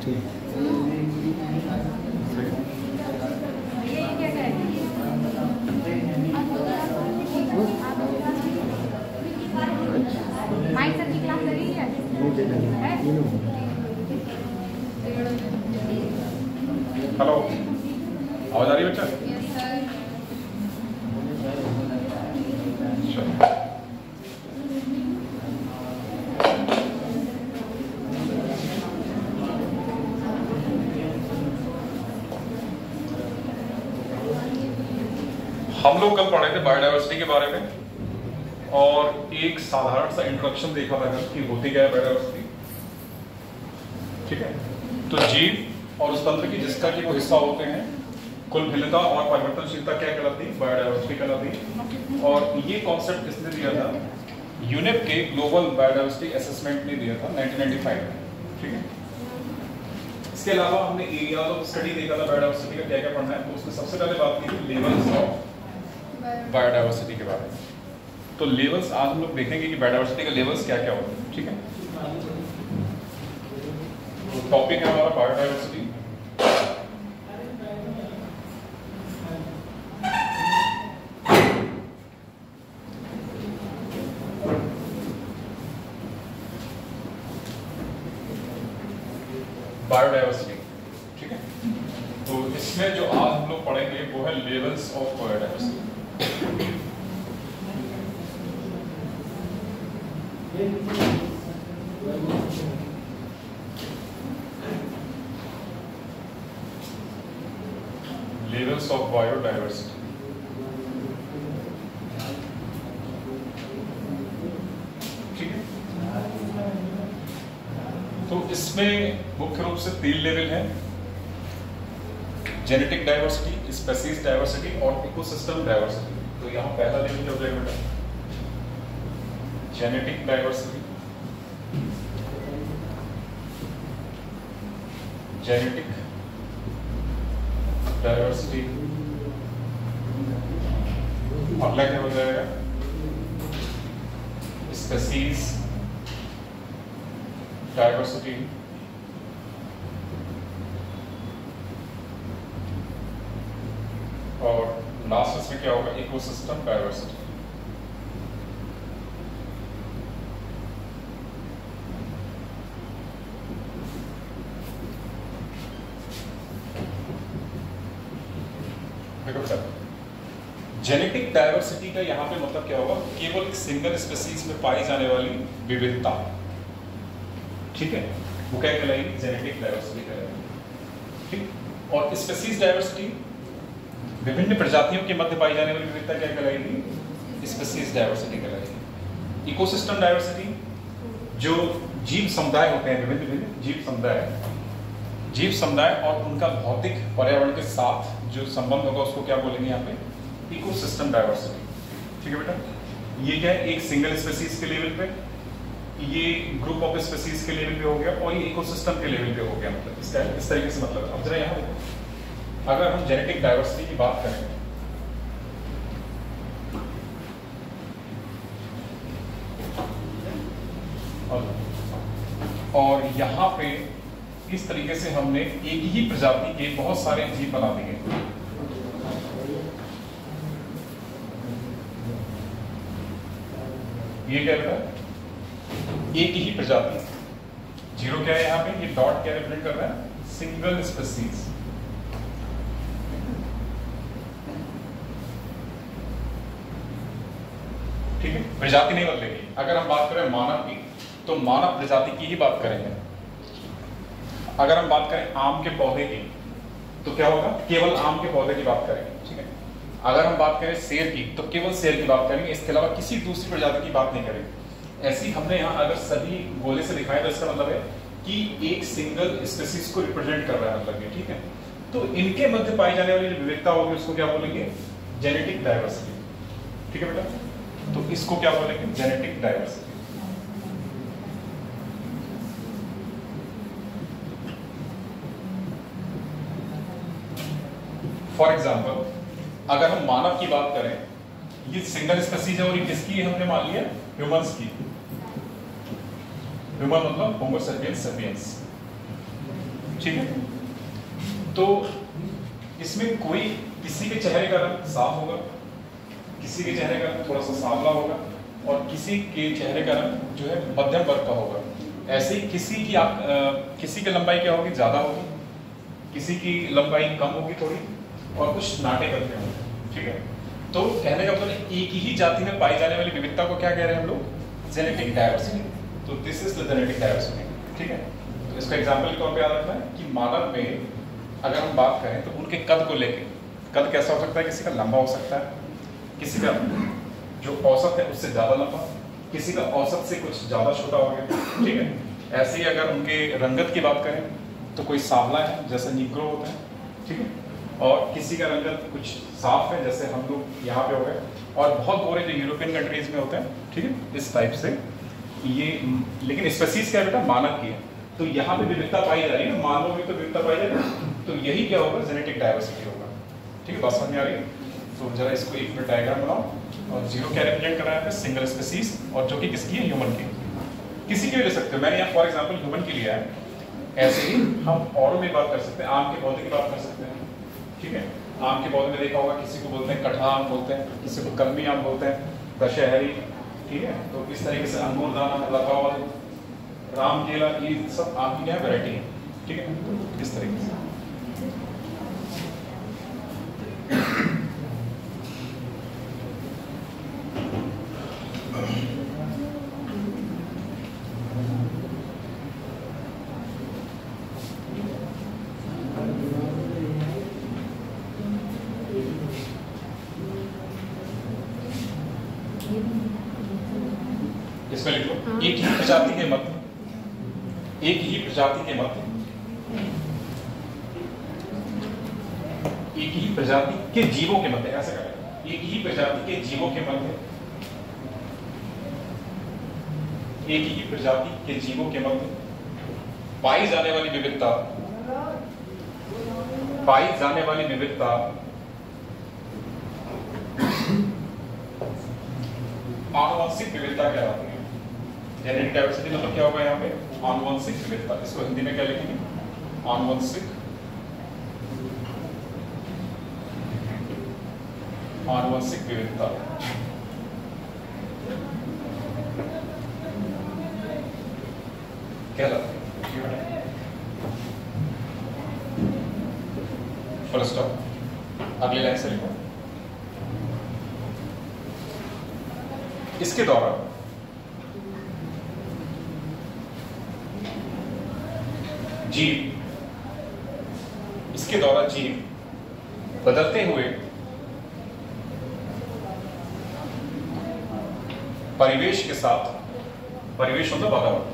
Hello, आवाज आ रही है बच्चा? हम लोग कल पढ़े थे बायोडाइवर्सिटी के बारे में और एक साधारण सा इंट्रोडक्शन देखा था कि होती क्या है बायोडाइवर्सिटी। ठीक है, तो जीव और उस तंत्र की जिसका कि वो हिस्सा होते हैं, कुल भिन्नता और परिवर्तनशीलता क्या कहलाती है? बायोडाइवर्सिटी कहलाती। और ये कॉन्सेप्ट किसने दिया था? यूनेप के ग्लोबल बायोडाइवर्सिटी असेसमेंट ने दिया था 1995 में। ठीक है, इसके अलावा हमने एरिया ऑफ स्टडी देखा था बायोडाइवर्सिटी का क्या क्या पढ़ना है। तो उसमें सबसे पहले बात की थी लेवल्स ऑफ बायोडाइवर्सिटी के बारे में। तो लेवल्स आज हम लोग देखेंगे कि बायोडाइवर्सिटी के लेवल्स क्या क्या होते हैं। ठीक है, टॉपिक है हमारा बायोडाइवर्सिटी। बायोडाइवर्सिटी, ठीक है। तो इसमें जो आज हम लोग पढ़ेंगे वो है levels of biodiversity. Levels of biodiversity. ठीक है, तो इसमें मुख्य रूप से 3 लेवल हैं: जेनेटिक डाइवर्सिटी, स्पीशीज डाइवर्सिटी और इकोसिस्टम डाइवर्सिटी। तो यहाँ पहला लेवल क्या हो जाएगा बेटा? Genetic diversity, genetic diversity. अगला क्या हो जाएगा? Species diversity. और लास्ट इसमें क्या होगा? Ecosystem diversity. जेनेटिक डाइवर्सिटी का यहाँ पे मतलब क्या होगा? केवल एक सिंगल स्पीशीज में पाई जाने वाली विविधता। ठीक है, वो क्या कहलाएगी? जेनेटिक डाइवर्सिटी कहलाएगी। ठीक, और स्पीशीज डाइवर्सिटी विभिन्न प्रजातियों के मध्य पाई जाने वाली विविधता क्या कहलाएगी? स्पीशीज डाइवर्सिटी कहलाएगी। इकोसिस्टम डाइवर्सिटी, जो जीव समुदाय होते हैं, विभिन्न विभिन्न जीव समुदाय और उनका भौतिक पर्यावरण के साथ जो संबंध होगा उसको क्या बोलेंगे यहाँ पे? Ecosystem diversity. ठीक है बेटा, ये क्या है? एक सिंगल स्पीशीज के लेवल पे, ये ग्रुप ऑफ स्पीशीज के लेवल पे हो गया और ये इकोसिस्टम के लेवल पे हो गया। मतलब इसका इस तरीके से मतलब। अब जरा यहाँ देखो, अगर हम जेनेटिक डाइवर्सिटी की बात करें और यहाँ पे इस तरीके से हमने एक ही प्रजाति के बहुत सारे जीव बना दिए। ये क्या बेटा? एक ही प्रजाति। जीरो क्या है यहाँ पे? ये डॉट क्या रिप्रेजेंट कर रहा है? Single species. ठीक है, प्रजाति नहीं बदलेगी। अगर हम बात करें मानव की, तो मानव प्रजाति की ही बात करेंगे। अगर हम बात करें आम के पौधे की, तो क्या होगा? केवल आम के पौधे की बात करेंगे। ठीक है, अगर हम बात करें शेर की, तो केवल शेर की बात करेंगे, इसके अलावा किसी दूसरी प्रजाति की बात नहीं करेंगे। ऐसी हमने यहाँ अगर सभी गोले से दिखाए तो इसका मतलब है कि एक सिंगल स्पीशीज को रिप्रेजेंट कर रहा है, मतलब ये। ठीक है, तो इनके मध्य पाई जाने वाली जो विविधता होगी उसको क्या बोलेंगे? Genetic diversity. ठीक है बेटा, तो इसको क्या बोलेंगे? Genetic diversity. फॉर एग्जाम्पल, अगर हम मानव की बात करें, ये सिंगल स्पीशीज है और ये किसकी है? हमने मान लिया ह्यूमंस की। ह्यूमन मतलब होमो सेपियंस सेपियंस। ठीक है। तो इसमें कोई किसी के चेहरे का रंग साफ होगा, किसी के चेहरे का रंग थोड़ा सा सांवला होगा, और किसी के चेहरे का रंग जो है मध्यम वर्ग का होगा। ऐसे ही किसी की लंबाई क्या होगी, ज़्यादा होगी, किसी की लंबाई कम होगी थोड़ी, और कुछ नाटे करते होंगे, ठीक है। तो कहने का मतलब एक ही जाति में पाई जाने वाली विविधता को क्या कह रहे हैं हम लोग, जेनेटिक डायवर्सिटी। तो this is the genetic diversity, ठीक है। तो इसका एग्जांपल के तौर पे याद रखना है कि मानव में अगर हम बात करें तो उनके कद को लेके, कद कैसा हो सकता है, किसी का लंबा हो सकता है, किसी का जो औसत है उससे ज़्यादा लंबा, किसी का औसत से कुछ ज़्यादा छोटा हो गया, ठीक है। ऐसे ही अगर उनके रंगत की बात करें तो कोई सांवला है जैसे नीग्रो होता है, ठीक है, और किसी का रंगत कुछ साफ है जैसे हम लोग यहाँ पे हो गए, और बहुत गोरे जो यूरोपियन कंट्रीज में होते हैं, ठीक है, इस टाइप से ये। लेकिन स्पेसीज क्या है बेटा, मानव की है। तो यहाँ पे विविधता पाई जा रही है, मानव में तो विविधता पाई जा रही है, तो यही क्या होगा, जेनेटिक डायवर्सिटी होगा, ठीक है। बात समझ में आ रही है? तो जरा इसको एक मिनट डायग्राम बनाओ, और जीरो क्या रिप्रेजेंट कर रहा है, सिंगल स्पेसीज, और जो कि किसकी है, ह्यूमन की। किसी की भी ले सकते हो, मैंने यहाँ फॉर एग्जाम्पल ह्यूमन की लिया है। ऐसे ही हम औरों में बात कर सकते हैं, आम के पौधे की बात कर सकते हैं, ठीक है। आम के पौधे में देखा होगा, किसी को बोलते हैं कटहा आम बोलते हैं, किसी को कलमी आम बोलते हैं, दशहरी, ठीक है। तो इस तरीके से अंगूरदाना, लतावल, राम केला, ये सब आम की क्या है, वैरायटी है, ठीक है। तो इस तरीके से इसमें लिख लो, एक ही प्रजाति के मध्य, एक ही प्रजाति के मध्य, एक ही प्रजाति के जीवों के मध्य, ऐसा करें, एक ही प्रजाति के जीवों के मध्य, एक ही प्रजाति के जीवों के मध्य पाई जाने वाली विविधता, पाई जाने वाली विविधता आनुवंशिक विविधता कहलाती है। जेनेटिक डायवर्सिटी मतलब क्या होगा यहाँ पे, आनुवंशिक विविधता। इसको हिंदी में क्या लिखेंगे, आनुवंशिक, आनुवंशिक विविधता। कहलाती है। Full stop. अगली लाइन से लिखो, इसके द्वारा जीव, इसके द्वारा जीव बदलते हुए परिवेश के साथ, परिवेश मतलब वातावरण,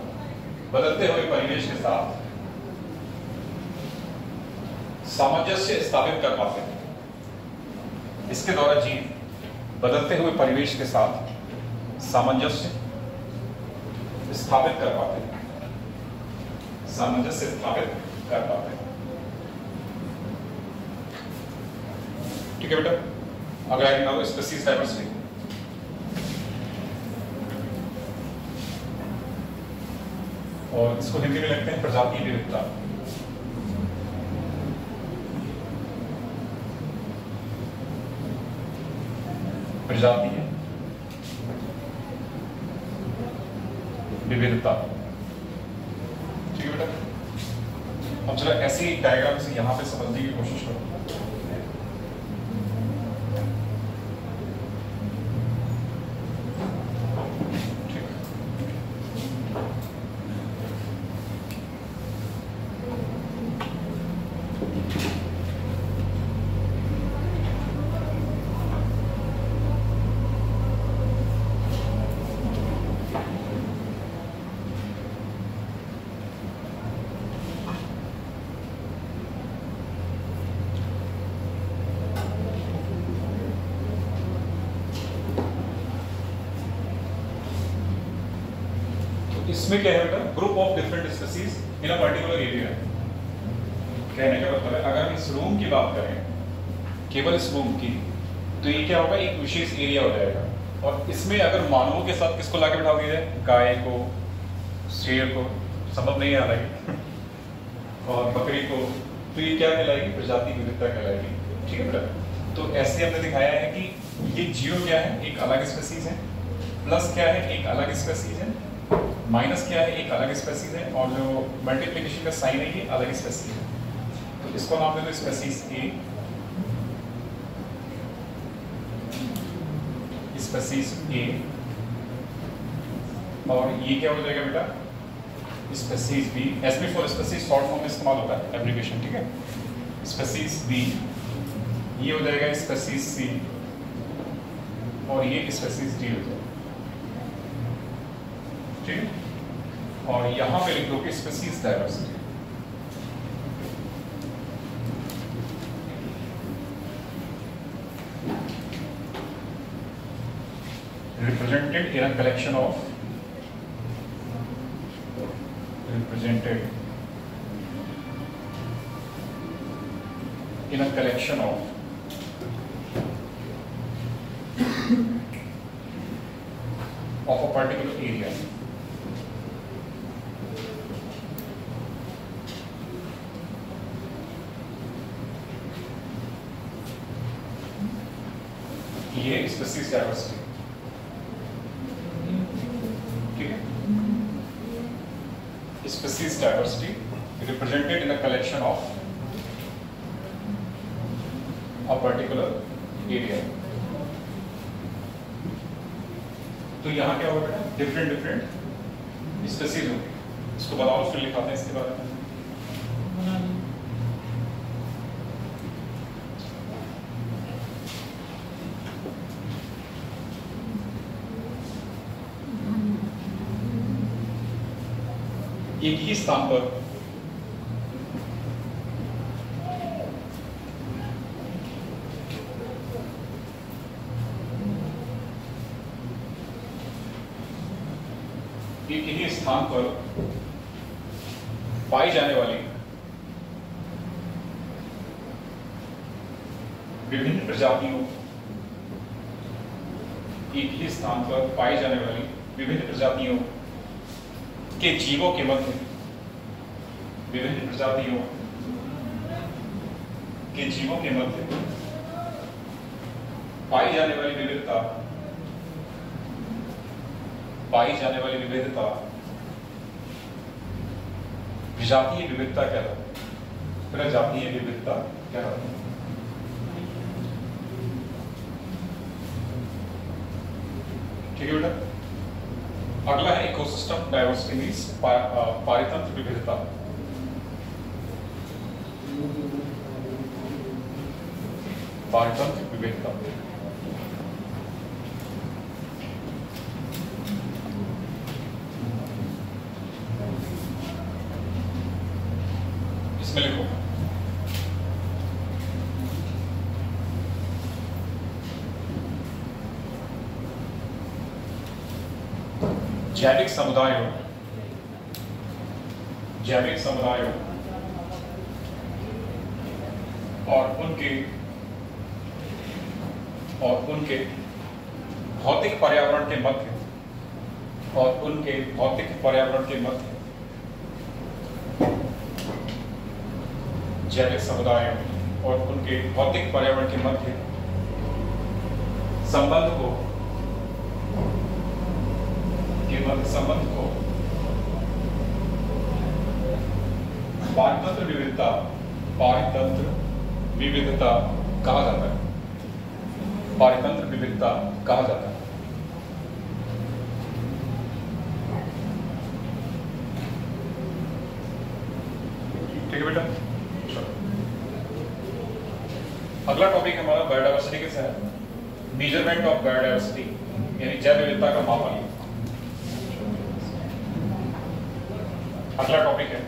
बदलते हुए परिवेश के साथ सामंजस्य स्थापित कर पाते हैं। इसके द्वारा जीव बदलते हुए परिवेश के साथ सामंजस्य स्थापित कर पाते हैं, सामंजस्य स्थापित कर पाते हैं, ठीक है बेटा। अगर आई नाउ स्पीशीज डाइवर्सिटी, और इसको हिंदी में लिखते हैं प्रजाति विविधता। प्रजाति विविधता, ठीक है बेटा। अब चलो ऐसी डायग्राम से यहां पे समझने की कोशिश करो। इसमें क्या है बेटा, group of different species in a particular area. कहने का मतलब है अगर हम इस रूम की बात करें, केवल इस रूम की, तो ये क्या होगा, एक विशेष एरिया हो जाएगा। और इसमें अगर मानवों के साथ किसको लाके बैठा दिया जाए, गाय को, शेर को, संभव नहीं आ रहा है, और बकरी को, तो ये क्या कहलाएगी? प्रजाति विविधता कहलाएगी। ठीक है बेटा, तो ऐसे हमने दिखाया है कि ये जीरो क्या है? एक अलग स्पेसीज है, प्लस क्या है? एक अलग स्पेसीज है, माइनस क्या है? एक अलग स्पेसीज है, और जो मल्टीप्लिकेशन का साइन है ये अलग स्पेसीज है। तो इसको नाम दे दो स्पेसीज ए, स्पेसीज ए, और ये क्या हो जाएगा बेटा? Species B. SB for species short form में इस्तेमाल होता है एब्रिविएशन। ठीक है, स्पेसीज बी, ये हो जाएगा स्पेसीज सी, और ये स्पेसीज डी हो जाएगा। ठीक है, और यहां पे लिख दो कि species diversity. represented in a collection of of a particular area. ये species diversity. Species diversity represented in a collection of a particular area. तो यहाँ क्या होगा बेटा? डिफरेंट स्पेसीज होंगे। इसको बताओ, फिर लिखाते हैं इसके बारे में। एक ही स्थान पर पाई जाने वाली विभिन्न प्रजातियों, एक ही स्थान पर पाई जाने वाली विभिन्न प्रजातियों के जीवों के मध्य, विभिन्न प्रजातियों के जीवों के मध्य पाई जाने वाली विविधता, विजातीय विविधता कहलाती है। प्रजातीय विविधता कहलाती है। ठीक है बेटा, अगला है इकोसिस्टम डाइवर्सिटी मींस पारितंत्र विविधता। पारितंत्र विविधता इसमें लिखो जैविक समुदायों और उनके भौतिक पर्यावरण के मध्य जैविक समुदायों और उनके भौतिक पर्यावरण के मध्य संबंध को पारितंत्र विविधता कहा जाता है। पारितंत्र विविधता कहा जाता है। ठीक है बेटा, अगला टॉपिक हमारा बायोडायवर्सिटी के साथ मेजरमेंट ऑफ बायोडायवर्सिटी यानी जैव विविधता का मापन। अगला टॉपिक है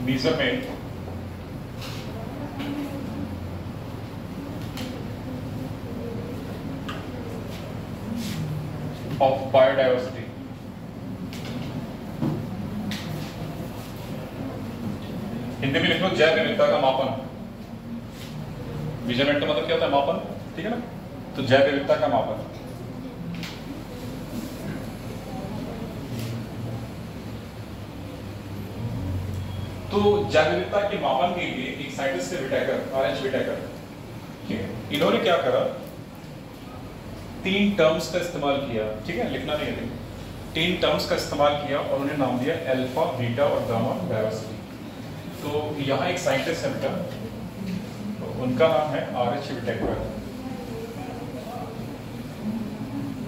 मेजरमेंट ऑफ बायोडायवर्सिटी। हिंदी में लिख लो जैव विविधता का मापन। मेजरमेंट का मतलब क्या होता है? मापन। ठीक है ना, तो जैव विविधता का मापन। तो जैव विविधता के मापन के लिए एक साइंटिस्ट थे विटेकर, आरएच विटेकर, ठीक है। इन्होंने क्या करा, 3 टर्म्स का इस्तेमाल किया, ठीक है, लिखना नहीं है, 3 टर्म्स का इस्तेमाल किया और उन्हें नाम दिया अल्फा, बीटा और गामा डायवर्सिटी। तो यहाँ एक साइंटिस्ट है बेटा, तो उनका नाम है आरएच विटेकर,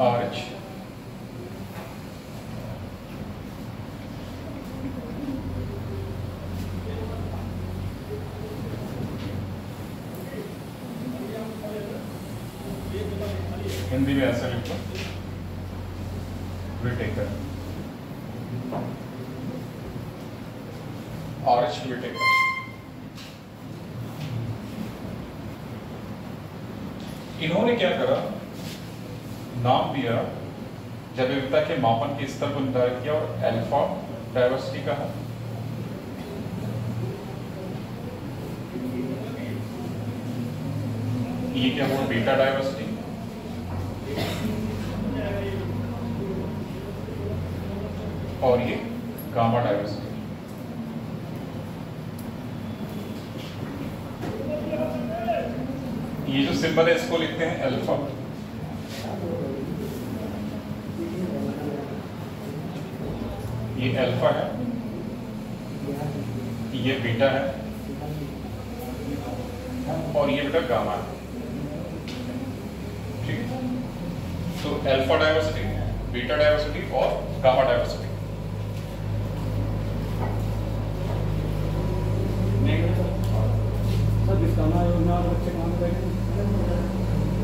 आरएच हिंदी में ऐसा लिखो विटेकर, आरएच विटेकर। इन्होंने क्या करा, नाम दिया जैव विविधता के मापन के स्तर को निर्धारित किया और अल्फा डायवर्सिटी कहा, ये क्या हुआ बीटा डायवर्सिटी, और ये गामा डायवर्सिटी। ये जो सिंबल है इसको लिखते हैं अल्फा, ये अल्फा है, ये बीटा है और ये बेटा गामा है, ठीक है। तो अल्फा डायवर्सिटी, बीटा डायवर्सिटी और गामा डायवर्सिटी।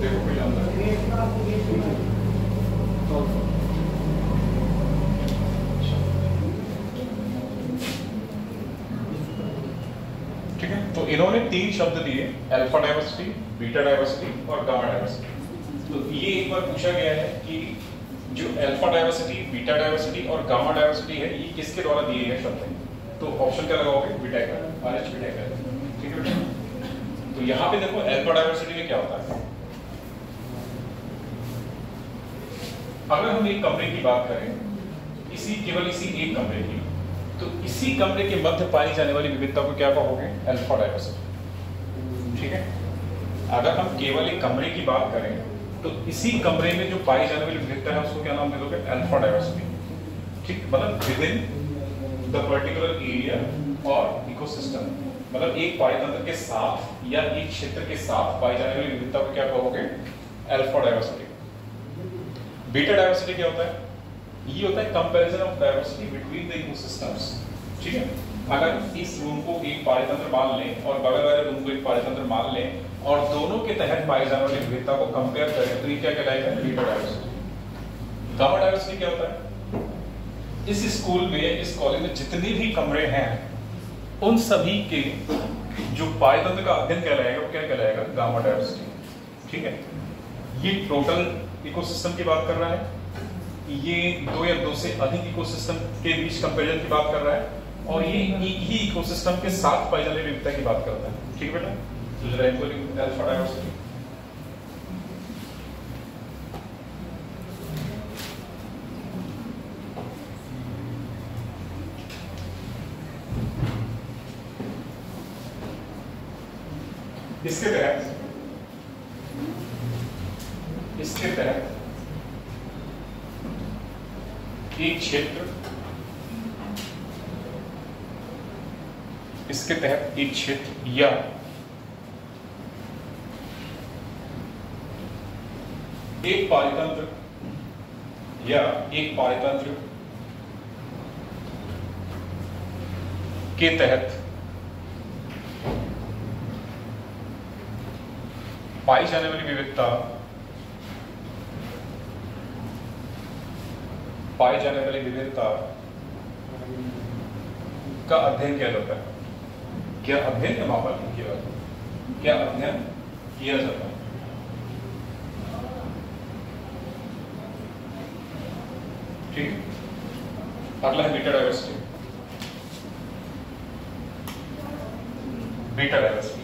देखो कोई जानता है, ठीक है। तो इन्होंने 3 शब्द दिए, अल्फा डायवर्सिटी, बीटा डायवर्सिटी और गामा डायवर्सिटी। तो ये एक बार पूछा गया है कि जो अल्फा डायवर्सिटी, बीटा डायवर्सिटी और गामा डायवर्सिटी है, ये किसके द्वारा दिए गए शब्द हैं? तो ऑप्शन क्या लगाओगे? विटेकर, आरएच विटेकर, ठीक है बेटा। तो यहाँ पे देखो अल्फा डायवर्सिटी में क्या होता है, अगर हम एक कमरे की बात करें, केवल इसी एक कमरे की, तो इसी कमरे के मध्य पाई जाने वाली विविधता को क्या कहोगे? अल्फा डायवर्सिटी, ठीक है। अगर हम केवल एक कमरे की बात करें तो इसी कमरे में जो पाई जाने वाली विविधता है उसको क्या नाम दे दोगे? अल्फा डायवर्सिटी, ठीक। मतलब with in the particular area और इकोसिस्टम, मतलब एक पारितंत्र के साथ या एक क्षेत्र के साथ पाई जाने वाली विविधता को क्या कहोगे? Alpha diversity. बीटा डायवर्सिटी क्या होता है? ये होता है comparison of diversity between the ecosystems, ठीक है। अगर इस रूम को एक पारितंत्र मान लें और बगल वाले रूम को एक पारितंत्र मान लें और दोनों के तहत पाई जाने वाली विविधता को कंपेयर करें तो ये क्या कहलाएगा? Beta diversity. गामा डायवर्सिटी क्या होता है? इस स्कूल में, इस कॉलेज में जितने भी कमरे हैं उन सभी के जो पारितंत्र का अध्ययन कहलाएगा वो क्या कहलाएगा? गामा डायवर्सिटी, ठीक है। ये टोटल इकोसिस्टम की बात कर रहा है, ये 2 या 2 से अधिक इकोसिस्टम के बीच कंपैरिजन की बात कर रहा है, और ये एक ही इकोसिस्टम के साथ पाई जाने वाली विविधता की बात करता है, ठीक है बेटा। तो जरा इनको अल्फा डायवर्सिटी, इसके तहत एक क्षेत्र, इसके तहत एक क्षेत्र या एक पारितंत्र के तहत पाई जाने वाली विविधता का अध्ययन किया जाता है। क्या अध्ययन या मापन किया जाता है? क्या अध्ययन किया जाता है, ठीक। अगला है बीटा डायवर्सिटी। बीटा डायवर्सिटी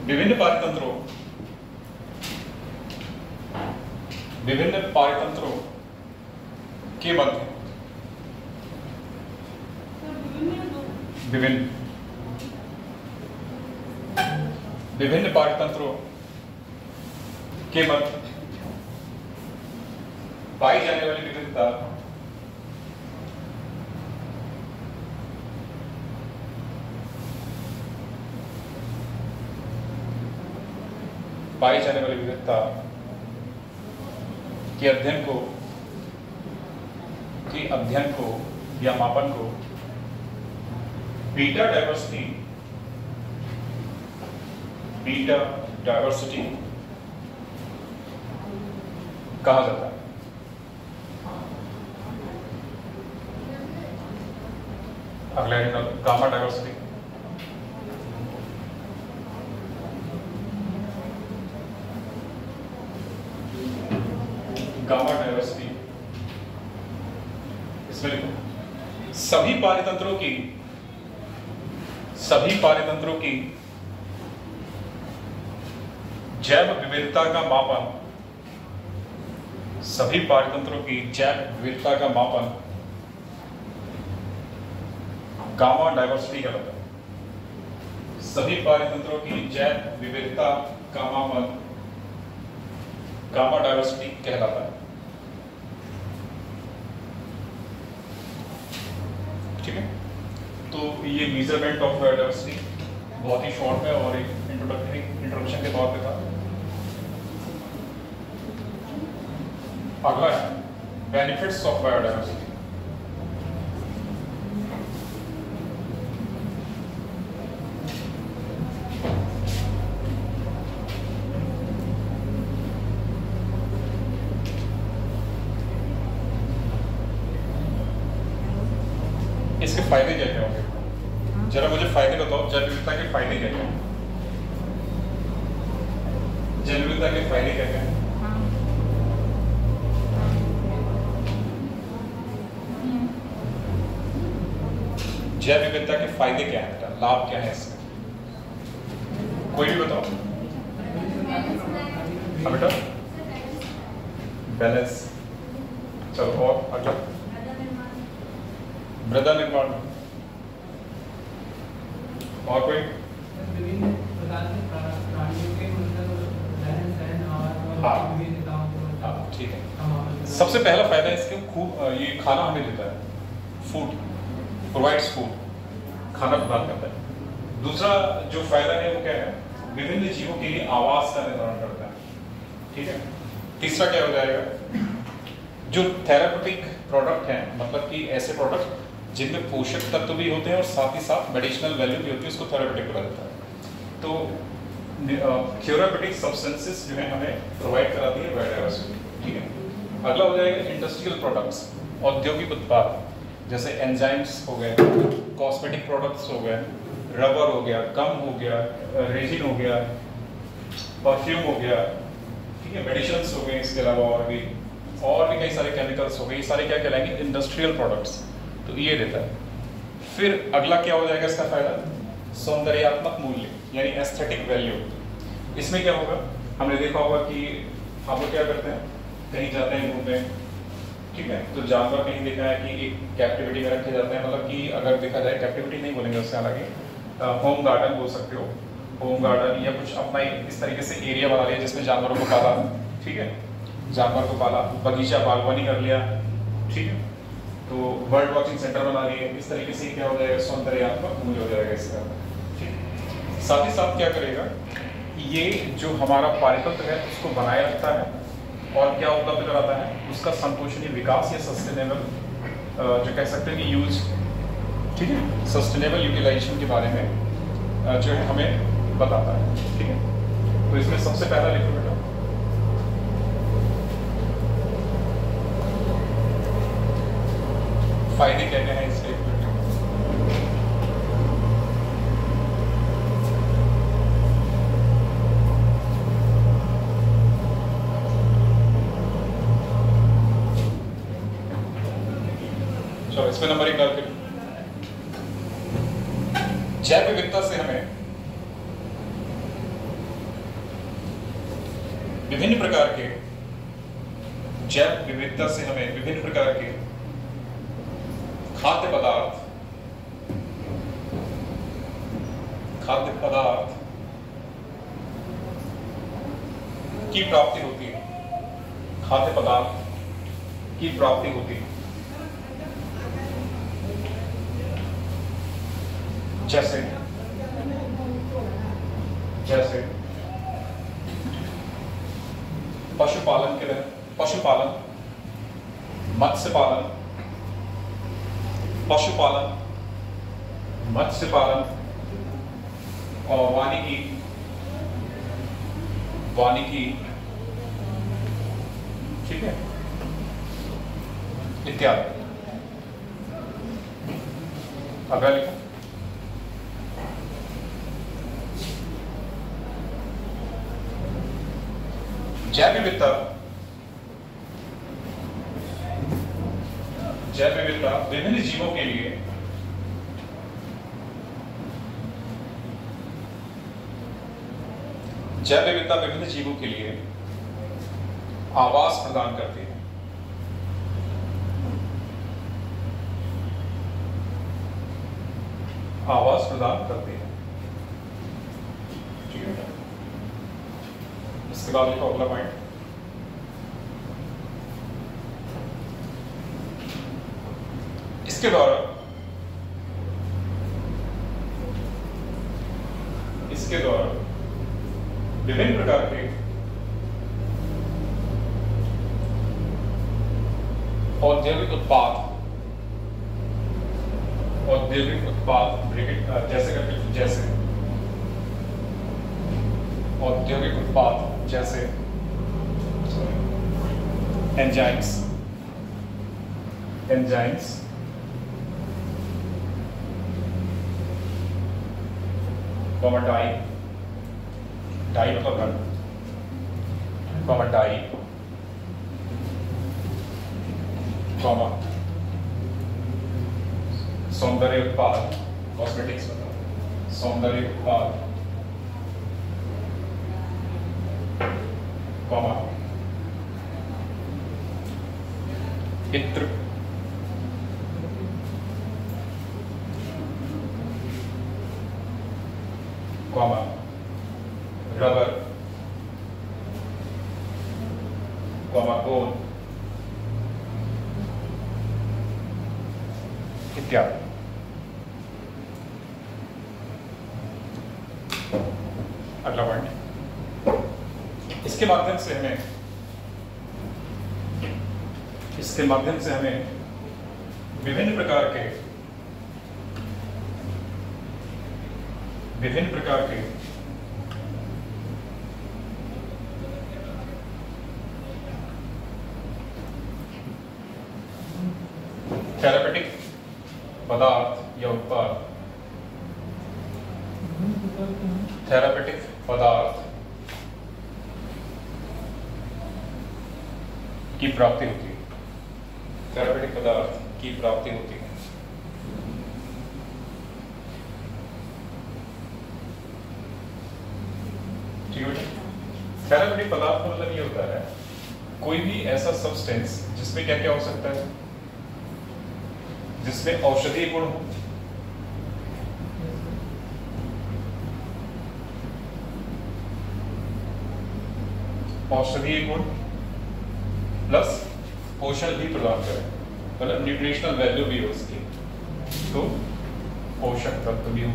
विभिन्न पारितंत्रों विभिन्न पारतंत्रों के मध्य विभिन्न पारतंत्रों के मध्य पाई जाने वाली विविधता के अध्ययन को या मापन को बीटा डायवर्सिटी कहा जाता है। अगला गामा डायवर्सिटी। गामा डायवर्सिटी इसमें लिखो सभी पारतंत्रों की जैव विविधता का मापन गामा डायवर्सिटी कहलाता है। सभी पारतंत्रों की जैव विविधता का मापन गामा डायवर्सिटी कहलाता है। ठीक है, तो ये मेजरमेंट ऑफ बायोडायवर्सिटी बहुत ही शॉर्ट में और एक इंट्रोडक्शन के तौर पे था। अगला है बेनिफिट्स ऑफ बायोडायवर्सिटी। इसके फायदे क्या क्या होंगे, जरा मुझे फायदे बताओ। जैव विविधता के फायदे क्या क्या हैं? जैव विविधता के फायदे क्या क्या हैं? जैव विविधता के फायदे क्या हैं बेटा, लाभ क्या है इसमें? कोई भी बताओ। हाँ बेटा, बैलेंस। चलो और अगला मृदा निर्माण। और कोई? हाँ ठीक है। सबसे पहला फायदा इसके ये खाना हमें देता है, फूड प्रोवाइड्स फूड, खाना प्रदान करता है। दूसरा जो फायदा है वो क्या है, विभिन्न जीवों के लिए आवास का निर्माण करता है। ठीक है। तीसरा क्या हो जाएगा, जो थेराप्यूटिक प्रोडक्ट हैं, मतलब कि ऐसे प्रोडक्ट जिनमें पोषक तत्व भी होते हैं और साथ ही साथ मेडिसिनल वैल्यू भी होती है, उसको थेराप्यूटिक बोला जाता है। तो थेराप्यूटिक सब्सटेंसेस जो है हमें प्रोवाइड कराती है बायोडायवर्सिटी। ठीक है। अगला हो जाएगा इंडस्ट्रियल प्रोडक्ट्स, औद्योगिक उत्पाद, जैसे एंजाइम्स हो गए, कॉस्मेटिक प्रोडक्ट्स हो गए, रबर हो गया, गम हो गया, रेजिन हो गया, परफ्यूम हो गया। ठीक है, मेडिसिन्स हो गए, इसके अलावा और भी कई सारे केमिकल्स हो गए। ये सारे क्या कहलाएंगे, इंडस्ट्रियल प्रोडक्ट्स। तो ये देता है। फिर अगला क्या हो जाएगा इसका फायदा, सौंदर्यात्मक मूल्य यानी एस्थेटिक वैल्यू। इसमें क्या होगा, हमने देखा होगा कि हम लोग क्या करते हैं, कहीं जाते हैं घूमने, ठीक है, तो जानवर कहीं देखा है कि एक कैप्टिविटी में रखे जाते हैं, मतलब कि अगर देखा जाए कैप्टिविटी नहीं बोलेंगे उससे, हालांकि होम गार्डन बोल सकते हो, होम गार्डन या कुछ अपना इस तरीके से एरिया बना लिया जिसमें जानवरों को पाला। ठीक है, जानवर को पाला, बगीचा बागवानी कर लिया। ठीक है, तो बर्ड वॉचिंग सेंटर बना लिए। इस तरीके से क्या हो जाएगा, सौंदर्यात्मक मूल्य हो जाएगा इसका। ठीक, साथ ही साथ क्या करेगा, ये जो हमारा पारतंत्र है उसको बनाए रखता है और क्या उपलब्ध कराता है, उसका संतोषनीय विकास या सस्टेनेबल जो कह सकते हैं कि यूज। ठीक है, सस्टेनेबल यूटिलाइजेशन के बारे में जो है हमें बताता है। ठीक है, तो इसमें सबसे पहला लिखो बेटा, फायदे क्या क्या हैं इसके। चलो इसमें नंबर 1 डाल के, जैव विविधता से हमें विभिन्न प्रकार के जैव विविधता से हमें विभिन्न प्रकार के खाद्य पदार्थ की प्राप्ति होती है। खाद्य पदार्थ की प्राप्ति होती है, जैसे पशुपालन, मत्स्य पालन और वानिकी, ठीक है, इत्यादि। अगला लिखो, जैव विविधता विभिन्न जीवों के लिए आवास प्रदान करती है। ठीक है। इसके बाद लिखो अगला पॉइंट, इसके द्वारा विभिन्न प्रकार के औद्योगिक उत्पाद जैसे एंजाइम्स, डाई मतलब रंग, सौंदर्य उत्पाद, कॉस्मेटिक्स मतलब सौंदर्य उत्पाद, इत्र, रबर, गोंद इत्यादि। अगला पॉइंट, इसके माध्यम से हमें विभिन्न प्रकार के थेरापेटिक पदार्थ या उत्पाद की प्राप्ति होती है। ठीक है। थेरापेटिक पदार्थ का मतलब ये होता है कोई भी ऐसा सब्सटेंस जिसमें क्या क्या हो सकता है, जिसमें औषधीय गुण हो, प्लस पोषण भी प्रदान करे, मतलब न्यूट्रिशनल वैल्यू भी हो उसकी, तो पोषक तत्व भी हो,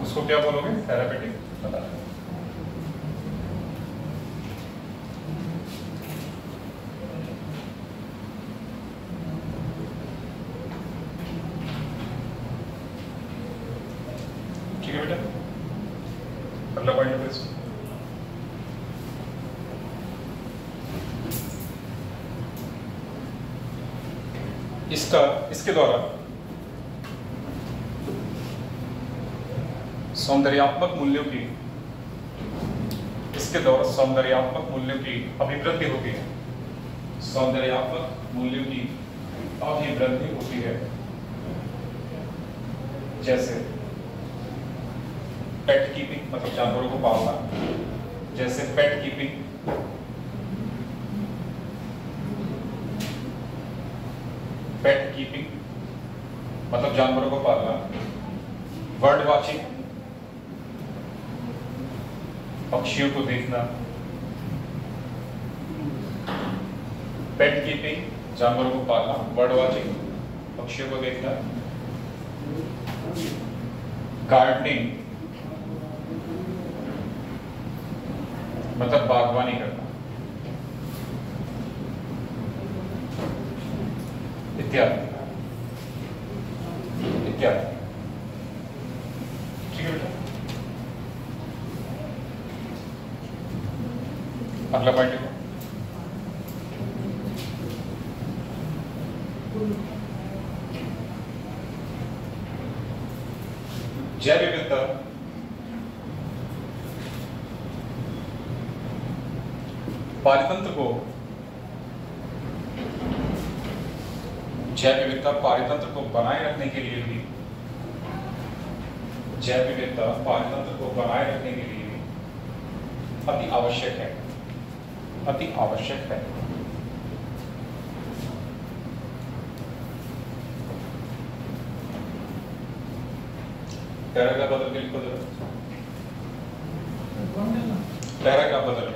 उसको क्या बोलोगे? थेरापेटिक पदार्थ। ठीक है बेटा, अगला पॉइंट है इसमें। इसके द्वारा सौंदर्यात्मक मूल्यों की अभिवृद्धि होती है। जैसे पेट कीपिंग मतलब जानवरों को पालना, जैसे पेट कीपिंग पेट कीपिंग मतलब जानवरों को पालना, बर्ड वॉचिंग पक्षियों को देखना, पेट कीपिंग जानवरों को पालना, बर्ड वॉचिंग पक्षियों को देखना, गार्डनिंग मतलब बागवानी करना इत्यादि इत्यादि। ठीक है बेटा, अगला पॉइंट देखो। जैव विविधता पारितंत्र को जैव विविधता पारितंत्र को बनाए रखने के लिए भी जैव विविधता पारितंत्र को बनाए रखने के लिए अति आवश्यक है, अति आवश्यक है। पैराग्राफ बदल के लिखो जरा, पैराग्राफ बदल,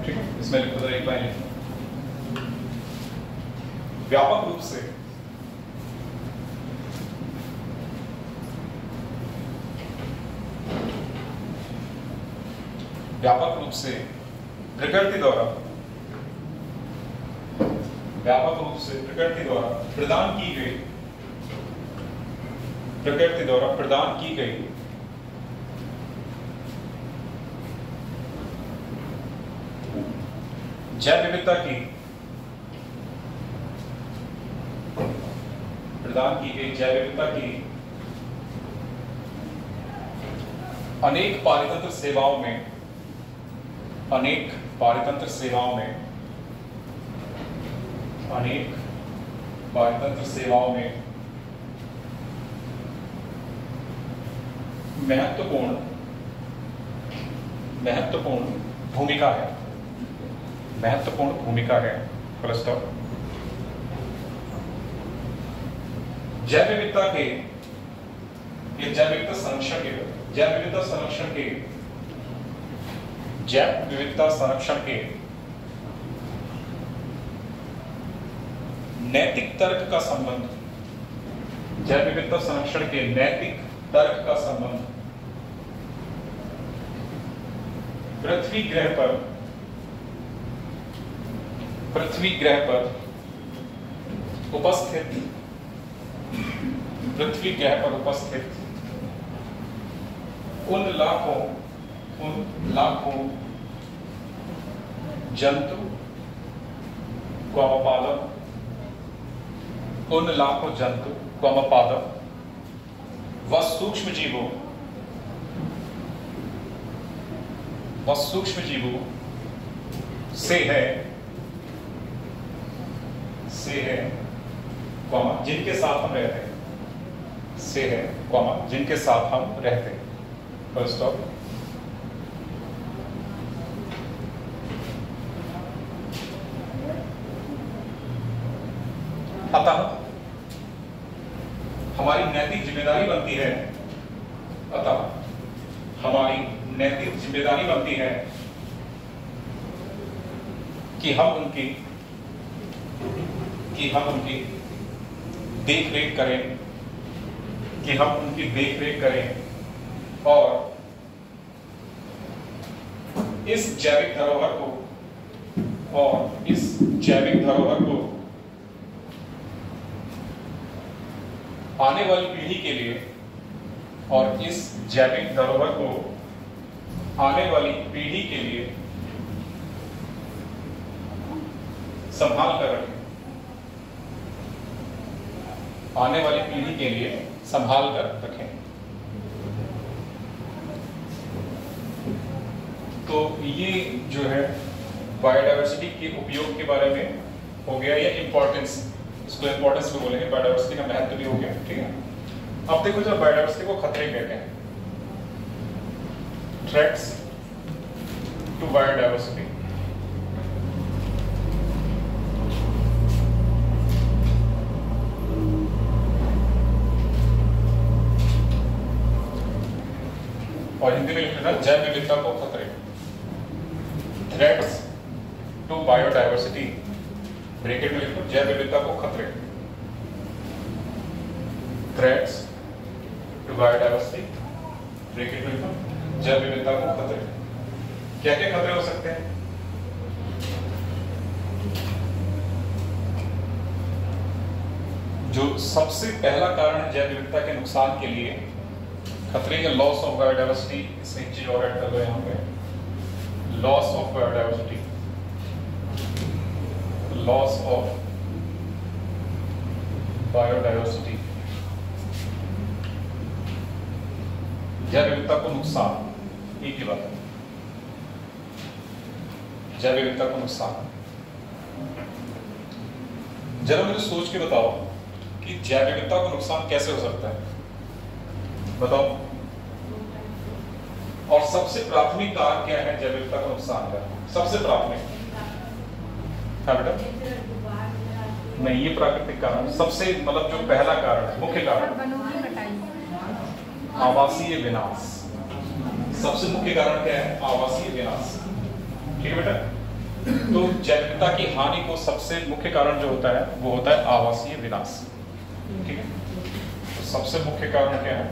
ठीक है, इसमें लिखो जरा एक लाइन लिखो। व्यापक रूप से प्रकृति द्वारा प्रदान की गई जैव विविधता की अनेक पारितंत्र सेवाओं में महत्वपूर्ण भूमिका है। Full stop. जैव विविधता संरक्षण के नैतिक तर्क का संबंध पृथ्वी ग्रह पर उपस्थित उन लाखों जंतु पादप व सूक्ष्म जीवों से है जिनके साथ हम रहते हैं। फर्स्ट ऑफ अतः हमारी नैतिक जिम्मेदारी बनती है कि हम उनकी देख रेख करें और इस जैविक धरोहर को आने वाली पीढ़ी के लिए संभाल कर रखें। तो ये जो है बायोडायवर्सिटी के उपयोग के बारे में हो गया, या इंपॉर्टेंस, इसको इंपॉर्टेंस भी बोलेंगे, बायोडायवर्सिटी का महत्व भी हो गया। ठीक है, अब देखो जब बायोडायवर्सिटी को खतरे कहते हैं, थ्रेट्स टू बायोडाइवर्सिटी। और हिंदी में लिख लेना जैव विविधता को खतरे, थ्रेट्स टू बायोडाइवर्सिटी, ब्रैकेट में लिखो जैव विविधता को खतरे, थ्रेट्स टू बायोडाइवर्सिटी, ब्रैकेट में लिखो जैव विविधता को खतरे। क्या क्या खतरे हो सकते हैं? जो सबसे पहला कारण है जैव विविधता के नुकसान के लिए खतरे का लॉस ऑफ बायोडाइवर्सिटी, इसमें एक चीज और ऐड कर दो यहाँ पे, loss of biodiversity, loss of biodiversity, जैव विविधता को नुकसान, एक ही बात है, जैव विविधता को नुकसान। जरा मुझे सोच के बताओ कि जैव विविधता को नुकसान कैसे हो सकता है, बताओ। और सबसे प्राथमिक कारण क्या है जैव विविधता को नुकसान का? सबसे प्राथमिक, हाँ बेटा, नहीं ये प्राकृतिक कारण, सबसे मतलब जो पहला कारण है, मुख्य कारण, आवासीय विनाश। सबसे मुख्य कारण क्या है? आवासीय विनाश। ठीक है बेटा, तो जैव विविधता की हानि को सबसे मुख्य कारण जो होता है वो होता है आवासीय विनाश। ठीक है, तो सबसे मुख्य कारण क्या है?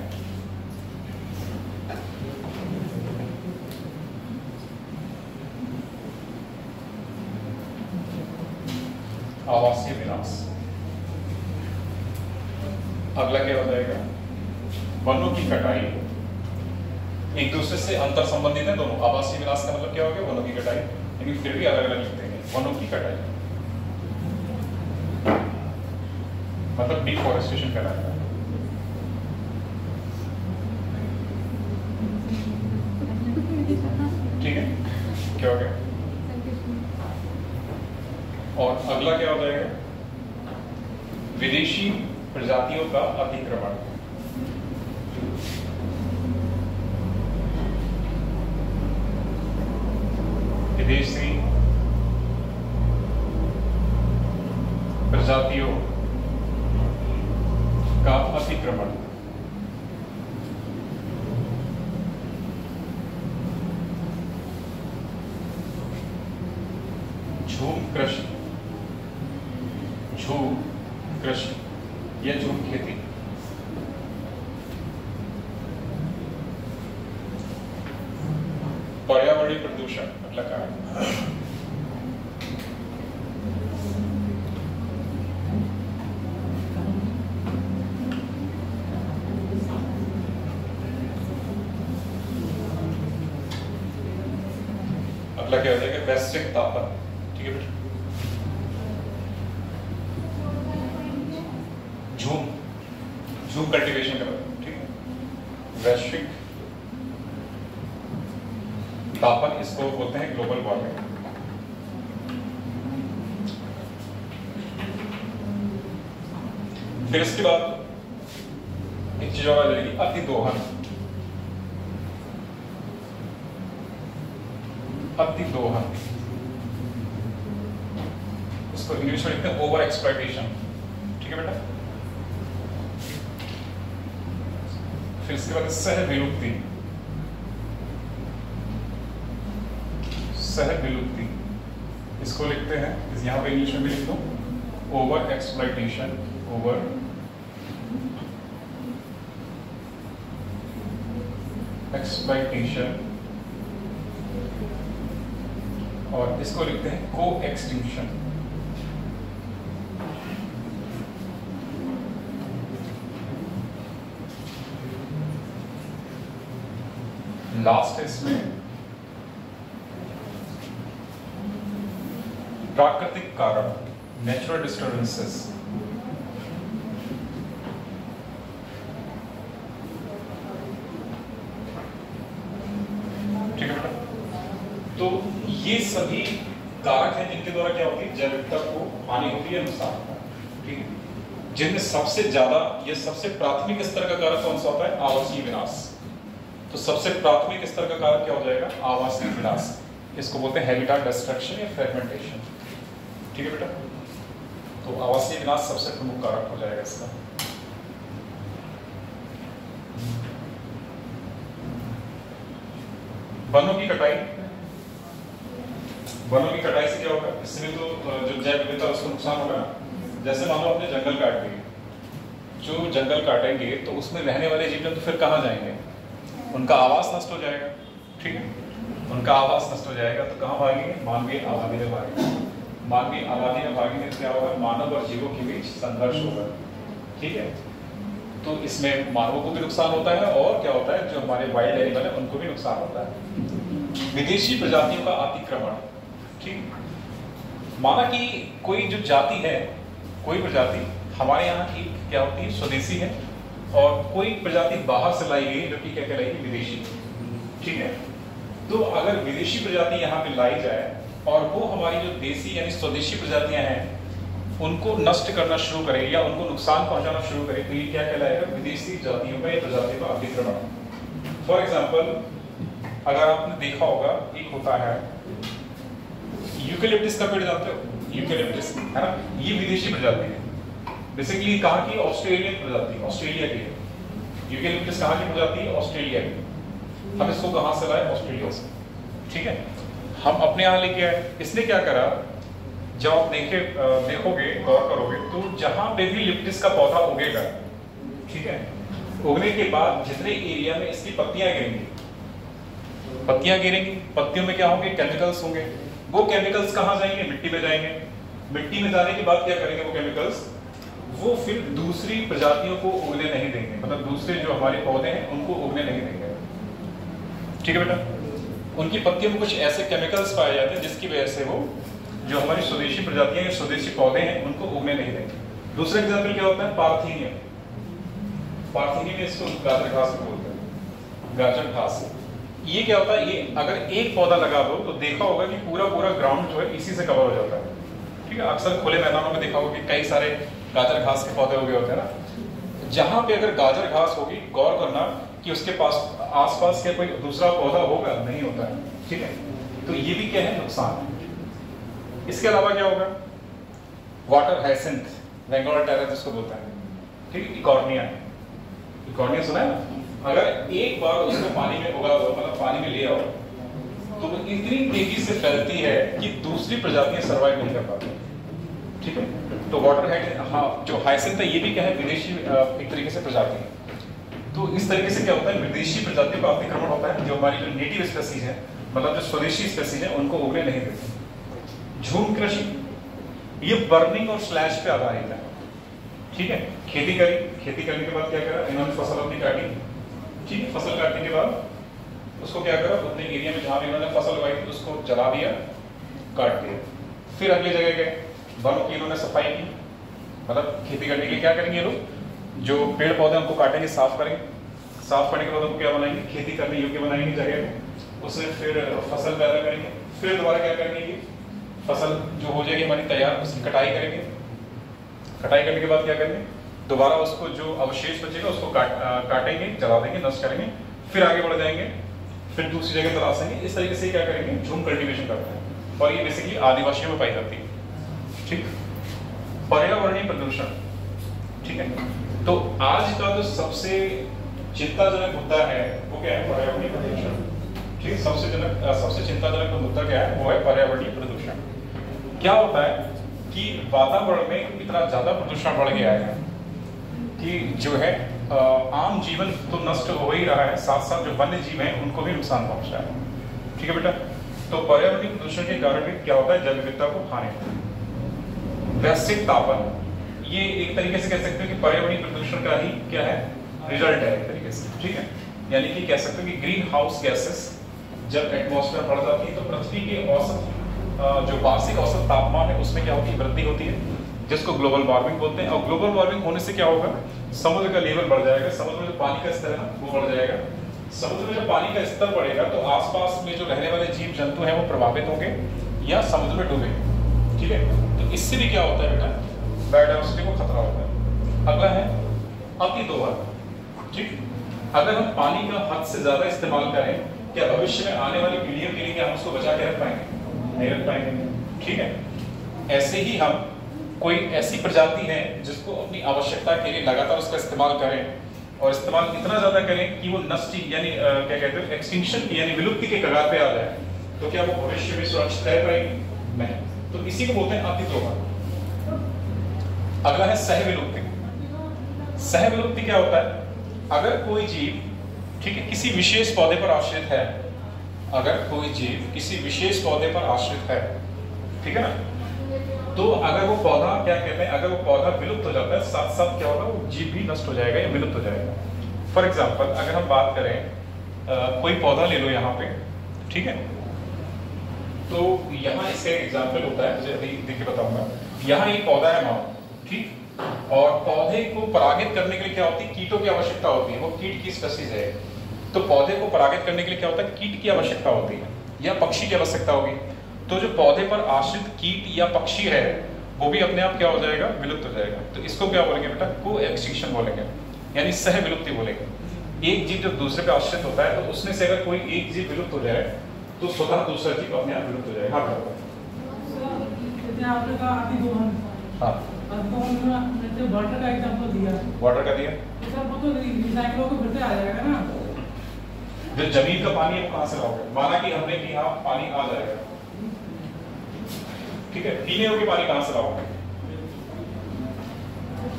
आवासीय विनाश। अगला क्या हो जाएगा? वनों की कटाई। एक दूसरे से अंतर संबंधित है दोनों। आवासीय विनाश का मतलब क्या हो गया? वनों की कटाई, लेकिन फिर भी अलग अलग लिखते हैं। वनों की कटाई मतलब डिफॉरेस्टेशन कहलाता है। ठीक है, क्या हो गया? और अगला क्या हो जाएगा? विदेशी प्रजातियों का अतिक्रमण। विदेशी प्रजातियों का अतिक्रमण। झूम कृषि, झूम कृषि या झूम खेती। पर्यावरणीय प्रदूषण अगला कारण। अगला क्या हो जाएगा? वैश्विक तापन। ठीक है बेटा, झूम कल्टीवेशन करो। ठीक है, वैश्विक तापन, इसको बोलते हैं ग्लोबल वार्मिंग। फिर इसके बाद एक चीज और आ जाएगी, अति दोहन। अति दोहन, इसको इंग्लिश में लिखते हैं ओवर एक्सप्लॉयटेशन। ठीक है बेटा, फिर इसके बाद सह विलुप्ति। सह विलुप्ति, इसको लिखते हैं, यहां पे इंग्लिश में भी लिख दो ओवर एक्सप्लॉयटेशन। ओवर एक्सप्लॉयटेशन, और इसको लिखते हैं को एक्सटिंक्शन। लास्ट इसमें प्राकृतिक कारण, नेचुरल डिस्टर्बेंसेस। ठीक है बेटा, तो ये सभी कारक हैं जिनके द्वारा क्या होती है? जैव विविधता को हानि होती है, नुकसान होता है। ठीक है, जिनमें सबसे ज्यादा या सबसे प्राथमिक स्तर का कारक कौन सा होता है? आवासीय विनाश। तो सबसे प्राथमिक स्तर का कारक क्या हो जाएगा? आवासीय विनाश। इसको बोलते हैं हैबिटाट डिस्ट्रक्शन या फ्रेगमेंटेशन। ठीक है बेटा, तो आवासीय विनाश सबसे प्रमुख कारक हो जाएगा इसका। वनों की कटाई, वनों की कटाई से क्या होगा, इसमें तो जो जैव विविधता उसको नुकसान होगा। जैसे मान लो आपने जंगल काट दिए, जो जंगल काटेंगे तो उसमें रहने वाले जीव जंतु फिर कहाँ जाएंगे, उनका आवास नष्ट हो जाएगा। ठीक है, उनका आवास नष्ट हो जाएगा तो कहाँ भागेंगे, मानवीय आबादी में भागेंगे। मानवीय आबादी में भागेंगे तो क्या होगा, मानव और जीवों के बीच संघर्ष होगा। ठीक है, तो इसमें मानवों को भी नुकसान होता है और क्या होता है, जो हमारे वाइल्ड एनिमल है उनको भी नुकसान होता है। विदेशी प्रजातियों का अतिक्रमण। ठीक, माना कि कोई जो जाति है, कोई प्रजाति हमारे यहाँ की क्या होती है, स्वदेशी है, और कोई प्रजाति बाहर से लाई गई जो कि क्या कहलाएगी, विदेशी। ठीक है, तो अगर विदेशी प्रजाति यहाँ पे लाई जाए और वो हमारी जो देसी यानी स्वदेशी प्रजातियां हैं उनको नष्ट करना शुरू करे या उनको नुकसान पहुंचाना शुरू करे, तो ये क्या कहलाएगा, विदेशी जातियों का या प्रजातियों का अतिक्रमण। फॉर एग्जाम्पल, अगर आपने देखा होगा, एक होता है यूकेलिप्टस का पेड़, जानते हो यूकेलिप्टस, है ना, ये विदेशी प्रजाति है। बेसिकली कहाँ की, ऑस्ट्रेलियन प्रजाति, ऑस्ट्रेलिया की है। यूकेलिप्टस कहाँ की प्रजाति है, ऑस्ट्रेलिया की। हम इसको कहाँ से लाए, ऑस्ट्रेलिया से। ठीक है, हम अपने यहाँ लेके आए। इसने क्या करा, जब आप देखोगे, गौर करोगे, तो जहां पे भी लिप्टिस का पौधा उगेगा, ठीक है, उगने के बाद जितने एरिया में इसकी पत्तियां गिरेंगी, पत्तियों में क्या होंगे, केमिकल्स होंगे। वो केमिकल्स कहाँ जाएंगे, मिट्टी में जाएंगे। मिट्टी में जाने के बाद क्या करेंगे वो केमिकल्स, वो फिर दूसरी प्रजातियों को उगने नहीं देंगे, मतलब दूसरे जो हमारे पौधे हैं उनको उगने नहीं देंगे। ठीक है बेटा, उनकी पत्तियों में कुछ ऐसे केमिकल्स पाए जाते हैं जिसकी वजह से वो जो हमारी स्वदेशी प्रजातियां या स्वदेशी पौधे हैं उनको उगने नहीं देंगे। दूसरा एग्जाम्पल क्या होता है, पार्थीनियम। पार्थीनियम इसको गाजर घास बोलते हैं, गाजर घास। ये क्या होता है, ये अगर एक पौधा लगा दो तो देखा होगा कि पूरा ग्राउंड जो है इसी से कवर हो जाता है। ठीक है, अक्सर खुले मैदानों में देखा होगा कि कई सारे गाजर घास के पौधे उगे होते हैं ना। जहां पे अगर गाजर घास होगी, गौर करना कि उसके पास आसपास के कोई दूसरा पौधा होगा, नहीं होता है। ठीक है, तो ये भी क्या है, नुकसान है। इसके अलावा क्या होगा, वाटर हाइसिंथ, बंगाल टेरर जिसको बोलते हैं, ठीक है, इकॉर्निया। इकॉर्निया सुना है ना, अगर एक बार उसको पानी में उगा दो, मतलब पानी में ले आओ, तो वो इतनी तेजी से फैलती है कि दूसरी प्रजातियां सर्वाइव नहीं कर पाती। ठीक है, तो वाटर जो हाइसिंथ है ये भी क्या है, विदेशी एक तरीके से प्रजाति है। तो इस तरीके से क्या होता है, विदेशी प्रजातियों का अतिक्रमण होता है, जो हमारी जो नेटिव स्पेसीज है, मतलब जो स्वदेशी स्पेसीज है, उनको उगने नहीं देते। झूम कृषि, ये बर्निंग और स्लैश पे आधारित है। ठीक है, खेती करी, खेती करने के बाद क्या करा, इन्होंने फसल अपनी काटी। ठीक है, फसल काटने के बाद उसको क्या करा, उतने एरिया में जहां भी इन्होंने फसल लगाई थी उसको जला दिया, काट दिया। फिर अगली जगह गए, वनों की इन्होंने सफाई की, मतलब खेती करने के लिए क्या करेंगे लोग, जो पेड़ पौधे उनको काटेंगे, साफ करेंगे। साफ करने के बाद उनको क्या बनाएंगे, खेती करने योग्य बनाएंगे जगह को, उसमें फिर फसल पैदा करेंगे। फिर दोबारा क्या करेंगे, फसल जो हो जाएगी हमारी तैयार, उसकी कटाई करेंगे। कटाई करने के बाद क्या करेंगे, दोबारा उसको जो अवशेष बचेगा उसको काटेंगे, जला देंगे, नष्ट करेंगे। फिर आगे बढ़ जाएंगे, फिर दूसरी जगह तलाशेंगे। इस तरीके से क्या करेंगे, झूम कल्टीवेशन करते हैं, और ये बेसिकली आदिवासियों में पाई जाती है। ठीक, पर्यावरणीय प्रदूषण। ठीक है, तो आज का जो सबसे चिंताजनक मुद्दा है वो क्या है, पर्यावरणीय प्रदूषण। ठीक, सबसे चिंताजनक मुद्दा क्या है, वो है पर्यावरणीय प्रदूषण। क्या होता है कि वातावरण में इतना ज्यादा प्रदूषण बढ़ गया है कि जो है आम जीवन तो नष्ट हो ही रहा है, साथ साथ जो वन्य जीव हैं उनको भी नुकसान पहुंच रहा है। ठीक है बेटा, तो पर्यावरणीय प्रदूषण के कारण भी क्या होता है, जैव विविधता को हानि। वैश्विक तापन, ये एक तरीके से कह सकते हो कि पर्यावरणीय प्रदूषण का ही क्या है, रिजल्ट है एक तरीके से। ठीक है, यानी कि कह सकते हो कि ग्रीन हाउस गैसेस जब एटमॉस्फेयर बढ़ जाती है तो पृथ्वी के औसत जो वार्षिक औसत तापमान है उसमें क्या होती है, वृद्धि होती है, जिसको ग्लोबल वार्मिंग बोलते हैं। और ग्लोबल वार्मिंग होने से क्या होगा, समुद्र का लेवल बढ़ जाएगा, समुद्र में जो पानी का स्तर है ना वो बढ़ जाएगा। समुद्र में जो पानी का स्तर बढ़ेगा तो आसपास में जो रहने वाले जीव जंतु हैं वो प्रभावित होंगे या समुद्र में डूबेंगे। ठीक है, तो इससे भी क्या होता है बेटा, बायोडायवर्सिटी को खतरा होता है। अगला है अति दोहन। ठीक, अगर हम पानी का हद से ज्यादा इस्तेमाल करें क्या भविष्य में आने वाली पीढ़ियों के लिए क्या हम उसको बचा के रख पाएंगे? नहीं रख पाएंगे। ठीक है, ऐसे ही हम कोई ऐसी प्रजाति है जिसको अपनी आवश्यकता के लिए लगातार उसका इस्तेमाल करें और इस्तेमाल इतना ज्यादा करें कि वो नष्ट यानी क्या कहते हैं एक्सटिंक्शन यानी विलुप्ति के कगार पे आ जाए, तो क्या वो भविष्य में सुरक्षित रह पाएगी? नहीं। तो इसी को बोलते हैं अतिद्रोहण। अगला है सहविलुप्ति। सहविलुप्ति क्या होता है? अगर कोई जीव, ठीक है, किसी विशेष पौधे पर आश्रित है, अगर कोई जीव किसी विशेष पौधे पर आश्रित है, ठीक है ना, तो अगर वो पौधा क्या कहते हैं, अगर वो पौधा विलुप्त हो जाता है, साथ साथ क्या होगा, वो जीव भी नष्ट हो जाएगा या विलुप्त हो जाएगा। फॉर एग्जाम्पल अगर हम बात करें कोई पौधा ले लो यहाँ पे, ठीक है, तो यहाँ इसका एग्जाम्पल होता है, मुझे अभी देखिए बताऊंगा। यहाँ एक पौधा है माओ, ठीक, और पौधे को परागित करने के लिए क्या होती है, कीटों की आवश्यकता होती है, वो कीट की स्पीशीज है। तो पौधे को परागित करने के लिए क्या होता है, कीट की आवश्यकता होती है या पक्षी की आवश्यकता होगी। तो जो पौधे पर आश्रित कीट या पक्षी है वो भी अपने आप क्या हो जाएगा, विलुप्त हो जाएगा। तो इसको क्या बोलेंगे बेटा, को एक्सटिंक्शन बोलेंगे, यानी सह विलुप्ति बोलेंगे। एक जीव जब दूसरे पे आश्रित होता है तो उसमें से अगर कोई एक जीव विलुप्त हो जाए तो स्वतः दूसरा जीव अपने आप विलुप्त हो जाएगा। हाँ आपने कहा हाँ, वाटर का एग्जांपल दिया, वाटर का दिया, वो तो रिसाइकल होकर फिर से आ जाएगा ना। जो जमीन का पानी है वो कहाँ से लाओगे? माना कि हमने कि हाँ पानी आ जाएगा, ठीक है, पीने योग्य पानी कहां से लाओगे?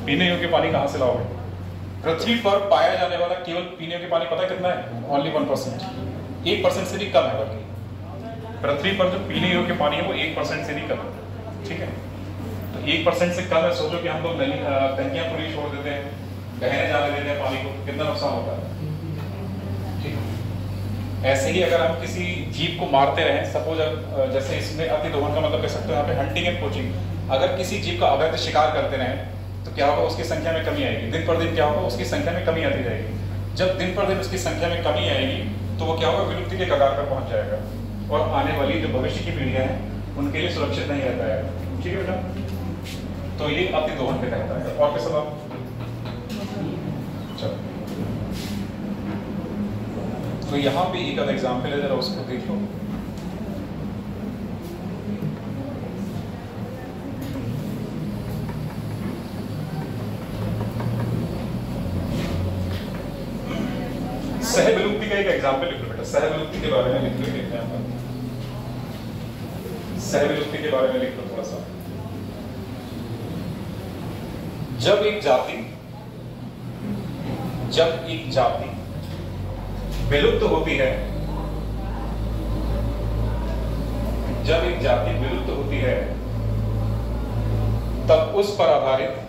पीने योग्य पानी कहां से लाओगे? पृथ्वी पर पाया जाने वाला केवल पीने योग्य पानी पता है कितना है? ओनली 1%, 1% से भी कम है। बल्कि पृथ्वी पर जो पीने योग्य पानी है वो 1% से भी कम है। ठीक है, तो 1% से कम है। सोचो कि हम लोग टंकियां पूरी छोड़ देते हैं, बहने जाने देते हैं पानी को, कितना नुकसान होता है। ऐसे ही अगर हम किसी जीव को मारते रहें, सपोज जैसे इसमें अतिदोहन का मतलब कह सकते हो यहाँ पे हंटिंग एंड पोचिंग, अगर किसी जीव का अवैध शिकार करते रहें तो क्या होगा, उसकी संख्या में कमी आएगी। दिन पर दिन क्या होगा, उसकी संख्या में कमी आती जाएगी। जब दिन पर दिन उसकी संख्या में कमी आएगी तो वो क्या होगा, विलुप्ति के कगार पर पहुंच जाएगा और आने वाली जो भविष्य की पीढ़ियां हैं उनके लिए सुरक्षित नहीं रह पाएगा। ठीक है बेटा, तो ये अतिदोहन के तहत है। और क्या सवाल? चलो, तो यहाँ पे एक एग्जाम्पल है, जरा उसको देख लो। सहविलुप्ति का एक एग्जाम्पल लिख लो बेटा, सहविलुप्ति के बारे में लिख लो। सहविलुप्ति के बारे में लिख लो थोड़ा सा। जब एक जाति विलुप्त होती है, जब एक जाति विलुप्त होती है तब उस पर आधारित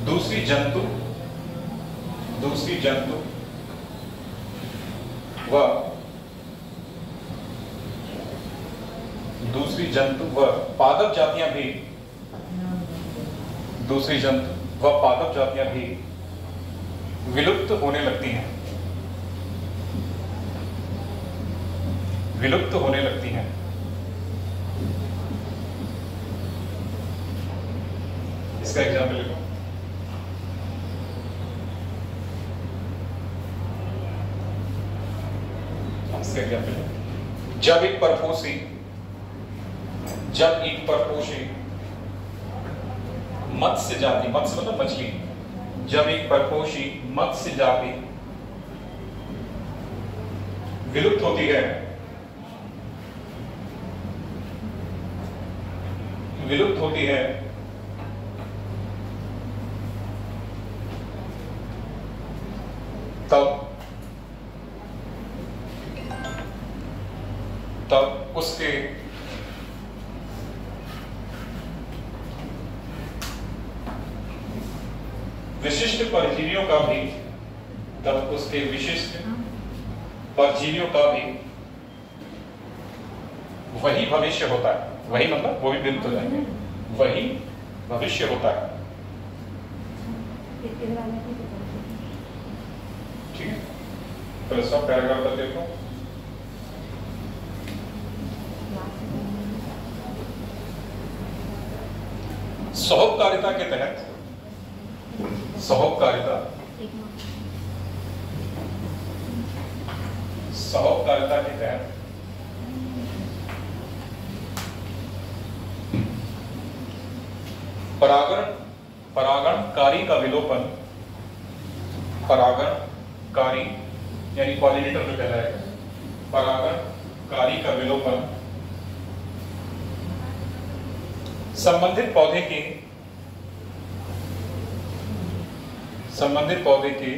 दूसरी जंतु व पादप जातियां भी विलुप्त होने लगती हैं। इसका एग्जाम्पल लिखो। इसका एग्जाम्पल, जब एक परपोषी मत्स्य जाति, मत्स्य मतलब मछली, जब एक परपोषी मत्स्य जाति विलुप्त होती है तब उसके विशिष्ट परजीवियों का भी वही भविष्य होता है। वही मतलब वो भी विलुप्त हो जाएंगे, वही भविष्य होता है। ठीक है, तो इसका पैराग्राफ तक देखो। सौपकारिता के तहत सहोपकारिता, सहोपकारिता के तहत परागणकारी का विलोपन, परागणकारी यानी पॉलिनेटर जो कहलाएगा, परागणकारी का विलोपन संबंधित पौधे के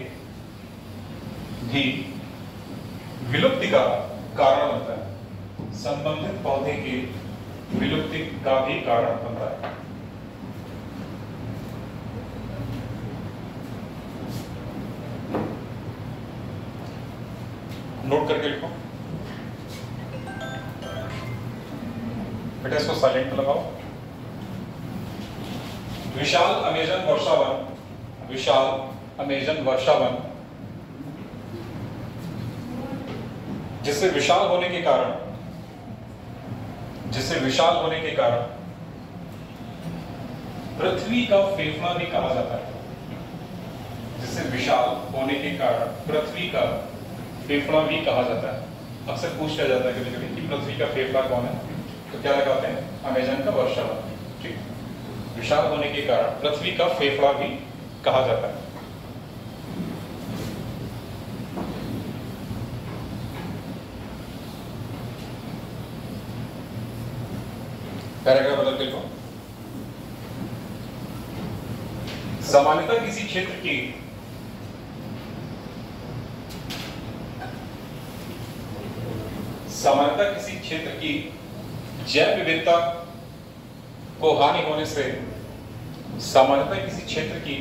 भी विलुप्ति का कारण बनता है। संबंधित पौधे के विलुप्ति का भी कारण बनता है। नोट करके लिखो बेटा, इसको साइलेंट में लगाओ। विशाल अमेजन वर्षावन, विशाल अमेजन वर्षावन, जिससे विशाल होने के कारण पृथ्वी का फेफड़ा भी कहा जाता है। जिससे विशाल होने के कारण पृथ्वी का फेफड़ा भी कहा जाता है। अक्सर पूछा जाता है कभी कभी कि पृथ्वी का फेफड़ा कौन है, तो क्या लगाते हैं? अमेजन का वर्षावन। ठीक, विशाल होने के कारण पृथ्वी का फेफड़ा भी कहा जाता है। पैराग्राफ बदल के लिखो। सामान्यतः किसी क्षेत्र की जैव विविधता को हानि होने से, सामान्यतः किसी क्षेत्र की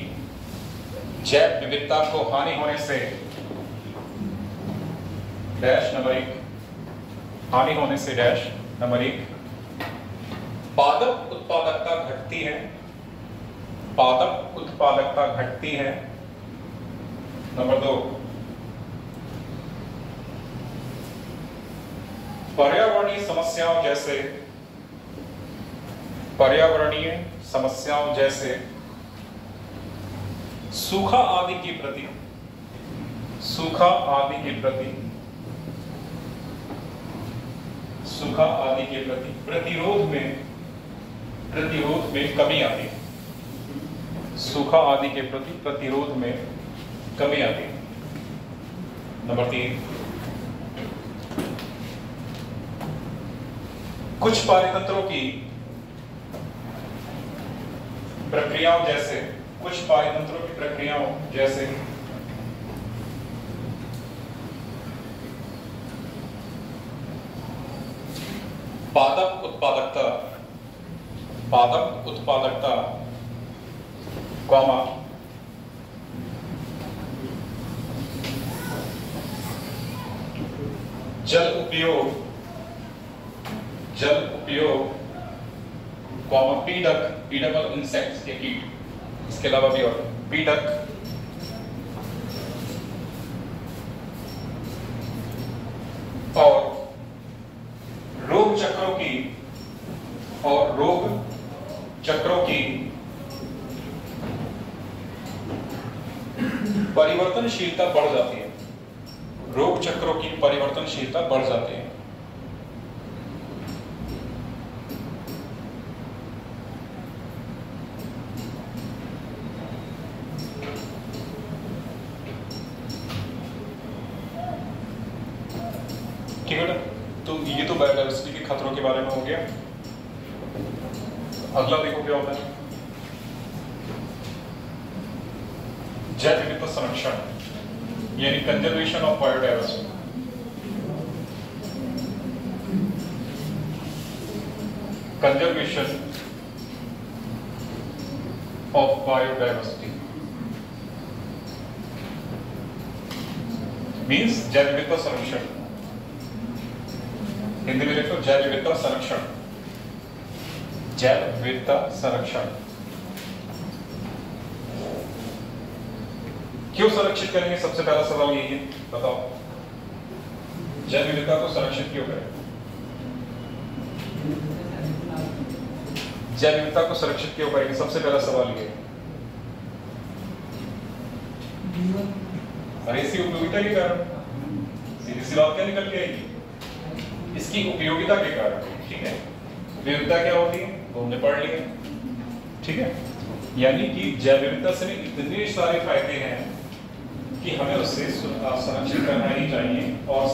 जैव विविधता को हानि होने से डैश नंबर 1, हानि होने से डैश नंबर 1 पादप उत्पादकता घटती है, पादप उत्पादकता घटती है। नंबर 2 पर्यावरणीय समस्याओं जैसे सूखा आदि के प्रति प्रतिरोध में कमी आती है। सूखा आदि के प्रति प्रतिरोध में कमी आती है। नंबर 3 कुछ पारितंत्रों की प्रक्रियाओं जैसे पादप उत्पादकता, कॉमा जल उपयोग, पीडक और इंसेक्ट्स के कीट, इसके अलावा भी और पीडक और रोग चक्रों की परिवर्तनशीलता बढ़ जाती है। रोग चक्रों की परिवर्तनशीलता बढ़ जाती है। ठीक है, तो ये तो बायोडायवर्सिटी के खतरों के बारे में हो गया। अगला देखो क्या होता है, जैव विविधता संरक्षण यानी conservation of biodiversity. Conservation of biodiversity means जैव विविधता संरक्षण। हिंदी में लिखो जैव विविधता संरक्षण। जैव विविधता संरक्षण क्यों संरक्षित करेंगे? सबसे पहला सवाल यही है, बताओ। जैव विविधता को संरक्षित क्यों करें? जैव विविधता को संरक्षित क्यों करेंगे? सबसे पहला सवाल ये है। और इसी उपयोगिता के कारण सीधी सी बात क्या निकल के आएगी, इसकी उपयोगिता के कारण। ठीक है, उपयोगिता क्या होती है तो हमने पढ़ लिया। ठीक है, यानी कि जैव विविधता से इतने सारे फायदे हैं कि हमें उससे संरक्षित करना ही चाहिए, और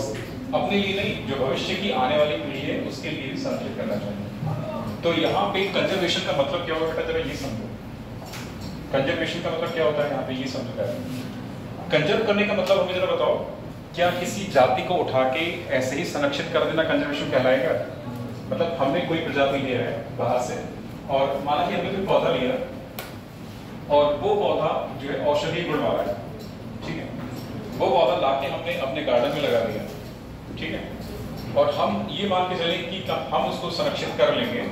अपने लिए नहीं, जो भविष्य की आने वाली पीढ़ी है उसके लिए भी संरक्षित करना चाहिए। तो यहाँ पे कंजर्वेशन का मतलब क्या होगा बेटा, जरा ये समझो। कंजर्वेशन का मतलब क्या होता है यहाँ पे, ये समझो। कंजर्व करने का मतलब हमें जरा बताओ, क्या किसी जाति को उठा के ऐसे ही संरक्षित कर देना कंजर्वेशन कहलाएगा? मतलब हमने कोई प्रजाति लिया है बाहर से, और माना कि हमने कोई पौधा लिया और वो पौधा जो है औषधीय गुण वाला है। ठीक है, वो पौधा लाके हमने अपने गार्डन में लगा दिया। ठीक है, और हम ये मान के चलें कि हम उसको संरक्षित कर लेंगे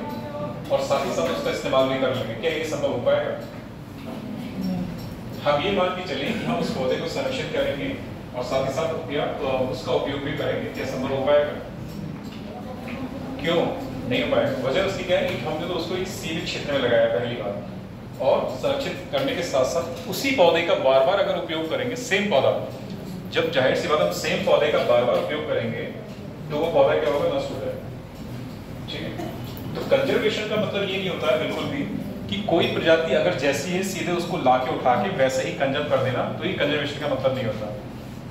और साथ ही साथ उसका इस्तेमाल भी कर लेंगे, क्या ये संभव हो पाएगा? हम ये मान के चलें कि हम उस पौधे को संरक्षित करेंगे और साथ ही साथ उसका उपयोग भी करेंगे, क्या संभव हो पाएगा? क्यों नहीं हो पाएगा? वजह उसकी क्या है कि हमने तो उसको एक सीमित क्षेत्र में लगाया पहली बार, और संरक्षित करने के साथ साथ उसी पौधे का बार बार अगर उपयोग करेंगे, सेम पौधा, जब जाहिर सी बात हम सेम पौधे का बार बार उपयोग करेंगे तो वो पौधा क्या होगा, नष्ट हो जाएगा। ठीक है, तो कंजर्वेशन का मतलब ये नहीं होता है बिल्कुल भी कि कोई प्रजाति अगर जैसी है सीधे उसको लाके उठा के वैसे ही कंजर्व कर देना, तो ये कंजर्वेशन का मतलब नहीं होता।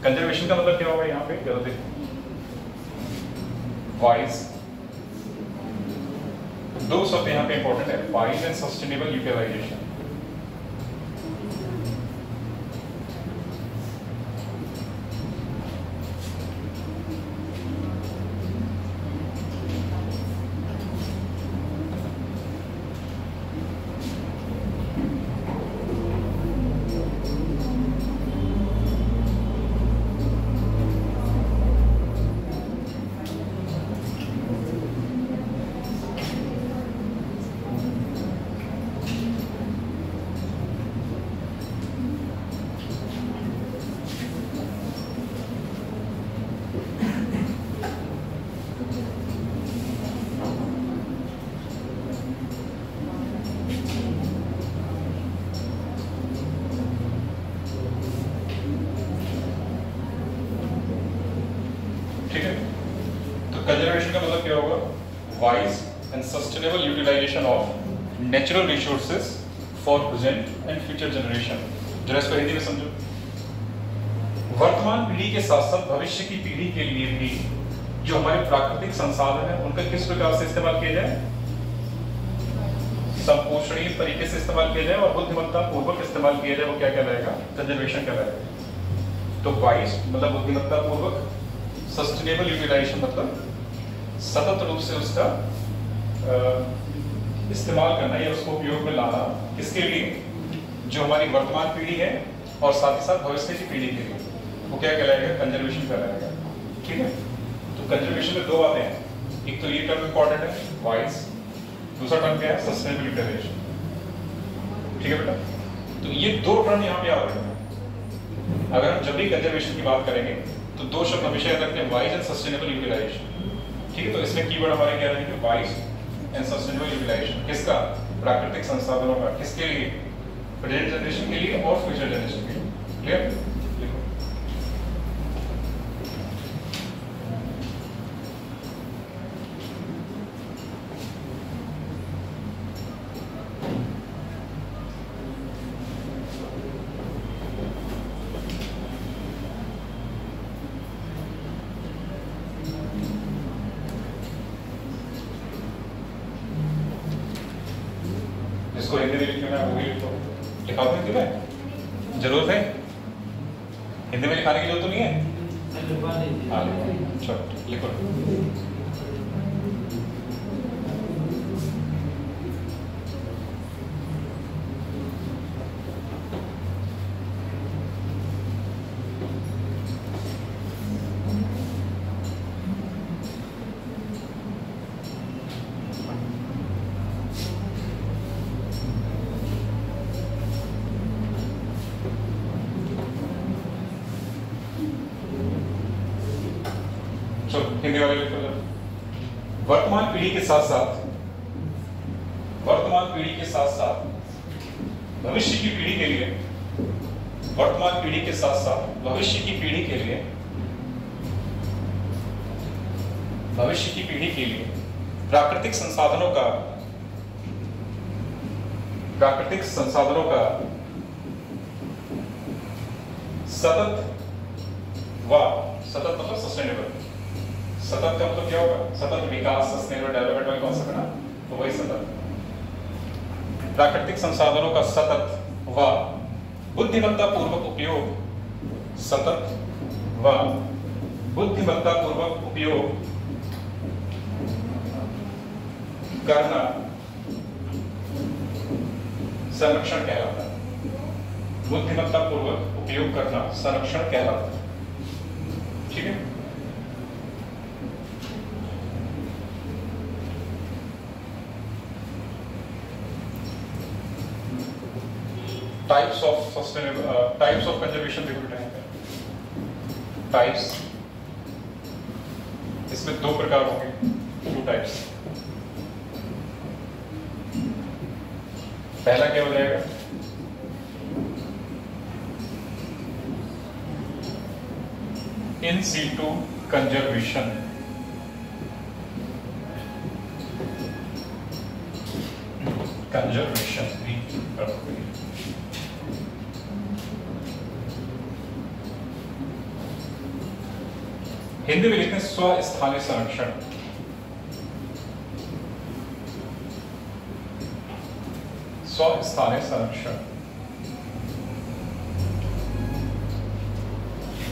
कंजर्वेशन का मतलब क्या होगा यहाँ पे, जरा देखो, वाइज, दो शब्द यहाँ पे इंपॉर्टेंट है, wise and sustainable utilisation. Conservation का मतलब क्या होगा, wise and sustainable utilisation of natural resources for present and future generation. जरा इसको हिंदी में समझो। वर्तमान पीढ़ी के साथ साथ भविष्य की पीढ़ी के लिए भी जो हमारे प्राकृतिक संसाधन है उनका किस प्रकार से इस्तेमाल किया जाए, संपोषणीय तरीके से इस्तेमाल किया जाए और बुद्धिमत्ता पूर्वक इस्तेमाल किया जाए, वो क्या कहलाएगा, कंजर्वेशन कहलाएगा। तो वाइज मतलब बुद्धिमत्ता पूर्वक, सस्टेनेबल यूटिलाइजेशन मतलब सतत रूप से उसका इस्तेमाल करना या उसको उपयोग में लाना, किसके लिए, जो हमारी वर्तमान पीढ़ी है और साथ ही साथ भविष्य की पीढ़ी के लिए, वो क्या कहलाएगा, कंजर्वेशन कहलाएगा। ठीक है, तो कंजर्वेशन में दो बातें हैं, एक तो ये टर्म इंपॉर्टेंट है वाइज, दूसरा टर्म क्या है, सस्टेनेबल यूटिलाइजेशन। ठीक है बेटा, तो ये दो टर्म यहाँ पे आ रहे हैं। अगर हम जब भी कंजर्वेशन की बात करेंगे तो दो शब्द हमेशा याद रखते हैं, वाइज एंड सस्टेनेबल यूटिलाइजेशन। ठीक है, तो इसमें कीवर्ड हमारे क्या रहेंगे, वाइज एंड सस्टेनेबल यूटिलाइजेशन। किसका, प्राकृतिक संसाधनों का, किसके लिए, प्रेजेंट जनरेशन के लिए और फ्यूचर जनरेशन के लिए। क्लियर, लिखो। इसको हिंदी में लिखना है वो भी लिखो, लिखा दो हिंदी में, जरूरत है हिंदी में लिखाने की जरूरत तो नहीं है, हाँ लिखो, चलो लिखो। हिंदी वाले लिखो। वर्तमान पीढ़ी के साथ साथ भविष्य की पीढ़ी के लिए वर्तमान पीढ़ी के साथ साथ भविष्य की पीढ़ी के लिए प्राकृतिक संसाधनों का सतत मतलब सस्टेनेबल, सतत का मतलब क्या होगा? सतत विकास, सस्टेनेबल डेवलपमेंट वाले कॉन्सेप्ट ना, तो वही सतत। प्राकृतिक संसाधनों का सतत व बुद्धिमत्तापूर्वक उपयोग, सतत व बुद्धिमत्तापूर्वक उपयोग करना संरक्षण कहलाता है। बुद्धिमत्तापूर्वक उपयोग करना संरक्षण कहलाता है। ठीक है। टाइप्स ऑफ कंजर्वेशन देखो बेटा यहाँ पे। टाइप्स, इसमें दो प्रकार होंगे, 2 टाइप्स। पहला क्या हो जाएगा? In situ conservation. भी हिंदी में लिखते हैं स्वस्थानीय संरक्षण। स्वस्थानीय संरक्षण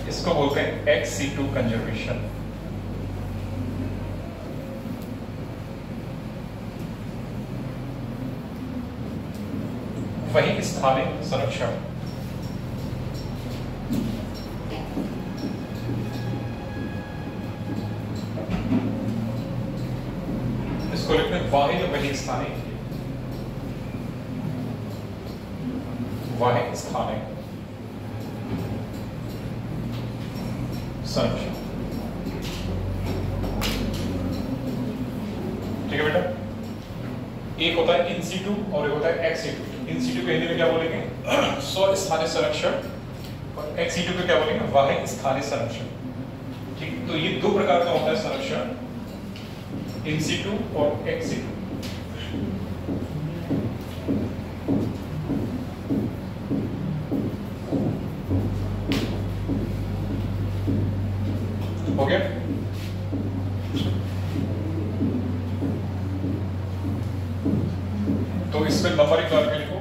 इसको बोलते हैं ex situ कंजर्वेशन। वही स्थानिक संरक्षण। इसको लिखते हैं वही स्थानिक संरक्षण। ठीक है बेटा। एक होता है इन सीटू और एक होता है एक्स सीटू। इन सीटू को हिंदी में क्या बोलेंगे? स्वस्थानीय संरक्षण। और एक्स सीटू को क्या बोलेंगे? वाह्य स्थानीय संरक्षण। ठीक। तो ये 2 प्रकार का होता है संरक्षण, इन सीटू और एक्स सीटू। हो गया? तो इसमें नंबरिंग करके लिखो।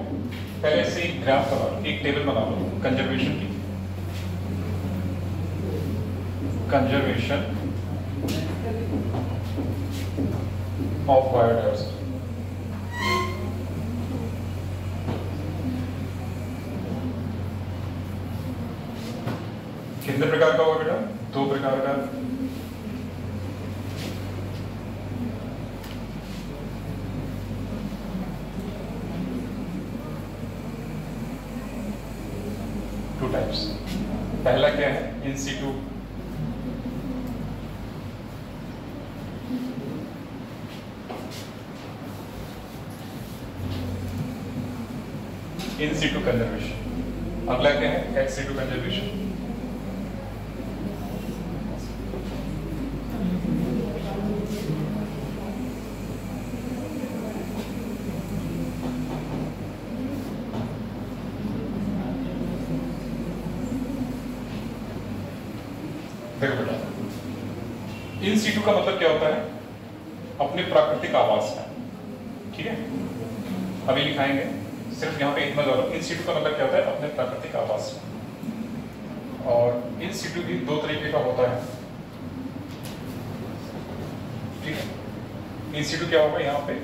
पहले से एक ग्राफ बना लो, एक टेबल बना लो कंजर्वेशन की। Conservation of biodiversity. कितने प्रकार का होगा बेटा? 2 प्रकार का। Two types. पहला क्या है? In situ. In situ conservation. अगला क्या है? Ex situ conservation. देखो बेटा, इन सीटू का मतलब क्या होता है? अपने प्राकृतिक आवास में। ठीक है, अभी लिखाएंगे, सिर्फ यहाँ पे इतना जानो। इन सीटू का मतलब क्या होता है? अपने प्राकृतिक आवास में। और इन सीटू भी 2 तरीके का होता है। ठीक है। इन सीटू क्या होगा? यहाँ पे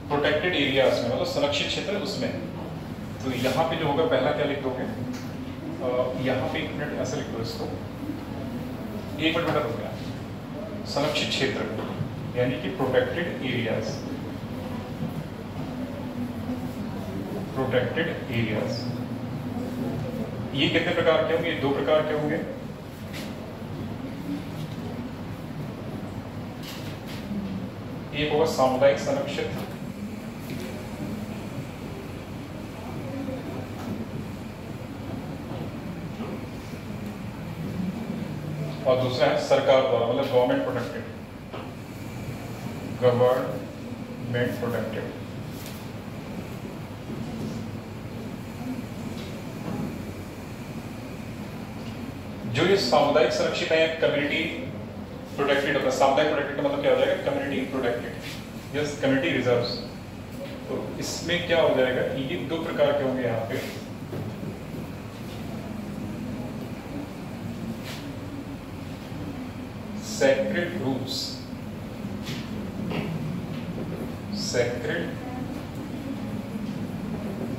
प्रोटेक्टेड एरियाज में, मतलब संरक्षित क्षेत्र उसमें। तो यहाँ पे जो होगा, पहला क्या लिख दोगे? यहाँ पे 1 मिनट ऐसे लिख दो इसको। 1 मिनट हो गया। संरक्षित क्षेत्र यानी कि प्रोटेक्टेड एरियाज। प्रोटेक्टेड एरियाज ये कितने प्रकार के होंगे? 2 प्रकार के होंगे। एक होगा सामुदायिक संरक्षित, और दूसरा है सरकार द्वारा, मतलब गवर्नमेंट प्रोटेक्टेड, गवर्नमेंट प्रोटेक्टेड। जो ये सामुदायिक सुरक्षित है, कम्युनिटी प्रोटेक्टेड होगा। सामुदायिक प्रोटेक्टेड मतलब क्या हो जाएगा, community protected, yes community reserves. तो इसमें क्या हो जाएगा कि ये दो प्रकार के होंगे यहाँ पे, sacred groves, sacred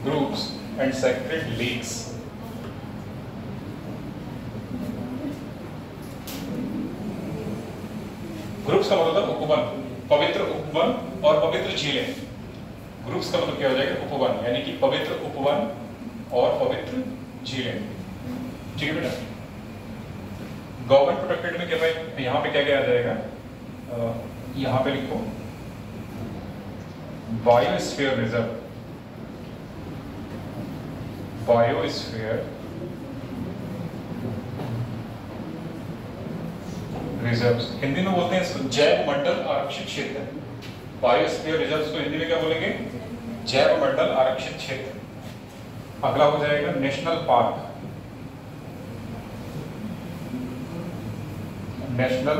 groves and sacred lakes। Groups का मतलब उपवन, पवित्र उपवन और पवित्र झीलें। ग्रुप्स का मतलब क्या हो जाएगा, उपवन, यानी कि पवित्र उपवन और पवित्र झीलें। ठीक है बेटा। गवर्नमेंट प्रोटेक्टेड में क्या भाई, यहाँ पे क्या क्या आ जाएगा, यहाँ पे लिखो biosphere reserve, biosphere reserves. Hindi में बोलते हैं इसको जैव मंडल आरक्षित क्षेत्र। बायोस्फीयर रिजर्व्स को हिंदी में क्या बोलेंगे, जैव मंडल आरक्षित क्षेत्र। अगला हो जाएगा नेशनल पार्क, नेशनल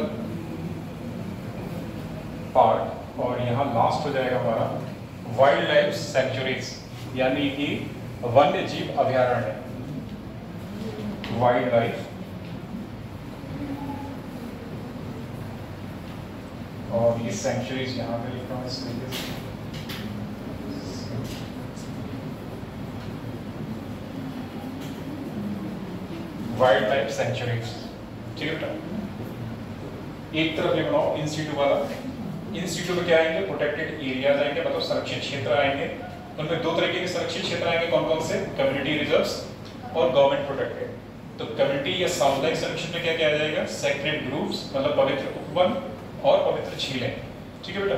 पार्क। और यहां लास्ट हो जाएगा हमारा वाइल्ड लाइफ सेंचुरीज, यानी कि वन्य जीव अभयारण्य, वाइल्ड लाइफ। और ये सेंचुरीज यहाँ पे लिख रहा हूँ इस तरीके से, वाइल्ड लाइफ सेंचुरीज। ठीक है बेटा। एक तरफ लिख रहा हूँ इंस्टीट्यूट वाला, इंस्टीट्यूट में क्या आएंगे, प्रोटेक्टेड एरियाज आएंगे, मतलब सुरक्षित क्षेत्र आएंगे। उनमें दो तरीके के सुरक्षित क्षेत्र आएंगे, कौन कौन से, कम्युनिटी रिजर्व्स और गवर्नमेंट प्रोटेक्टेड। तो कम्युनिटी या सामुदायिक सुरक्षित में क्या क्या आ जाएगा, सेक्रेड ग्रुप्स मतलब पवित्र उपवन और पवित्र झीलें। ठीक है बेटा।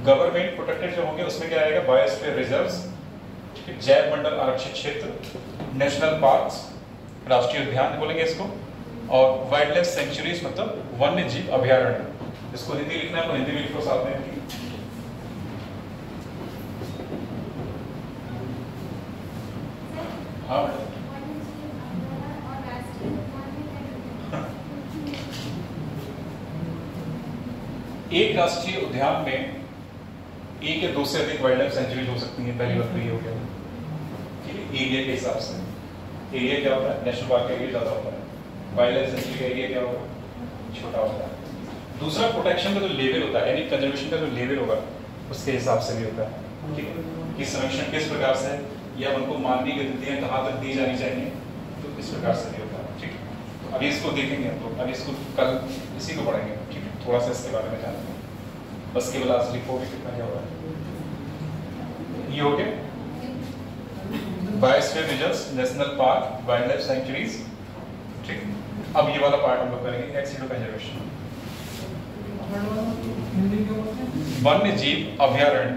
गवर्नमेंट प्रोटेक्टेड जो होंगे उसमें क्या आएगा, बायोस्फीयर रिजर्व्स, जैव मंडल आरक्षित क्षेत्र, नेशनल पार्क्स राष्ट्रीय उद्यान बोलेंगे इसको, और वाइल्ड लाइफ सेंचुरीज मतलब वन्य जीव अभयारण्य। इसको हिंदी लिखना है तो हिंदी में लिखो साथ में। हाँ एक राष्ट्रीय उद्यान में एक या दो से अधिक वाइल्ड लाइफ सेंचुरीज हो सकती हैं। पहली बात तो ये हो गया, ठीक है, एरिया के हिसाब से। एरिया क्या होता है, नेशनल पार्क का एरिया ज्यादा होता है, वाइल्ड लाइफ सेंचुरी का एरिया क्या होगा, छोटा होता है। दूसरा प्रोटेक्शन का जो लेवल होता है, यानी कंजर्वेशन का जो लेवल होगा उसके हिसाब से भी होता है। ठीक है, कि संरक्षण किस प्रकार से है या उनको मानवीय गतिविधियां कहाँ तक दी जानी चाहिए, तो इस प्रकार से भी होता है। ठीक है, अभी इसको देखेंगे हम लोग, अभी इसको कल इसी को पढ़ेंगे। ठीक है, थोड़ा सा इसके बारे में जानते हैं, बस केवल आज लिखोगे कितना क्या होगा। ये हो गया biosphere reserves, national park, wild life sanctuaries. ठीक, अब ये वाला पार्ट हम लोग करेंगे, एक्स सिटो कंजर्वेशन, वन्य जीव अभयारण्य।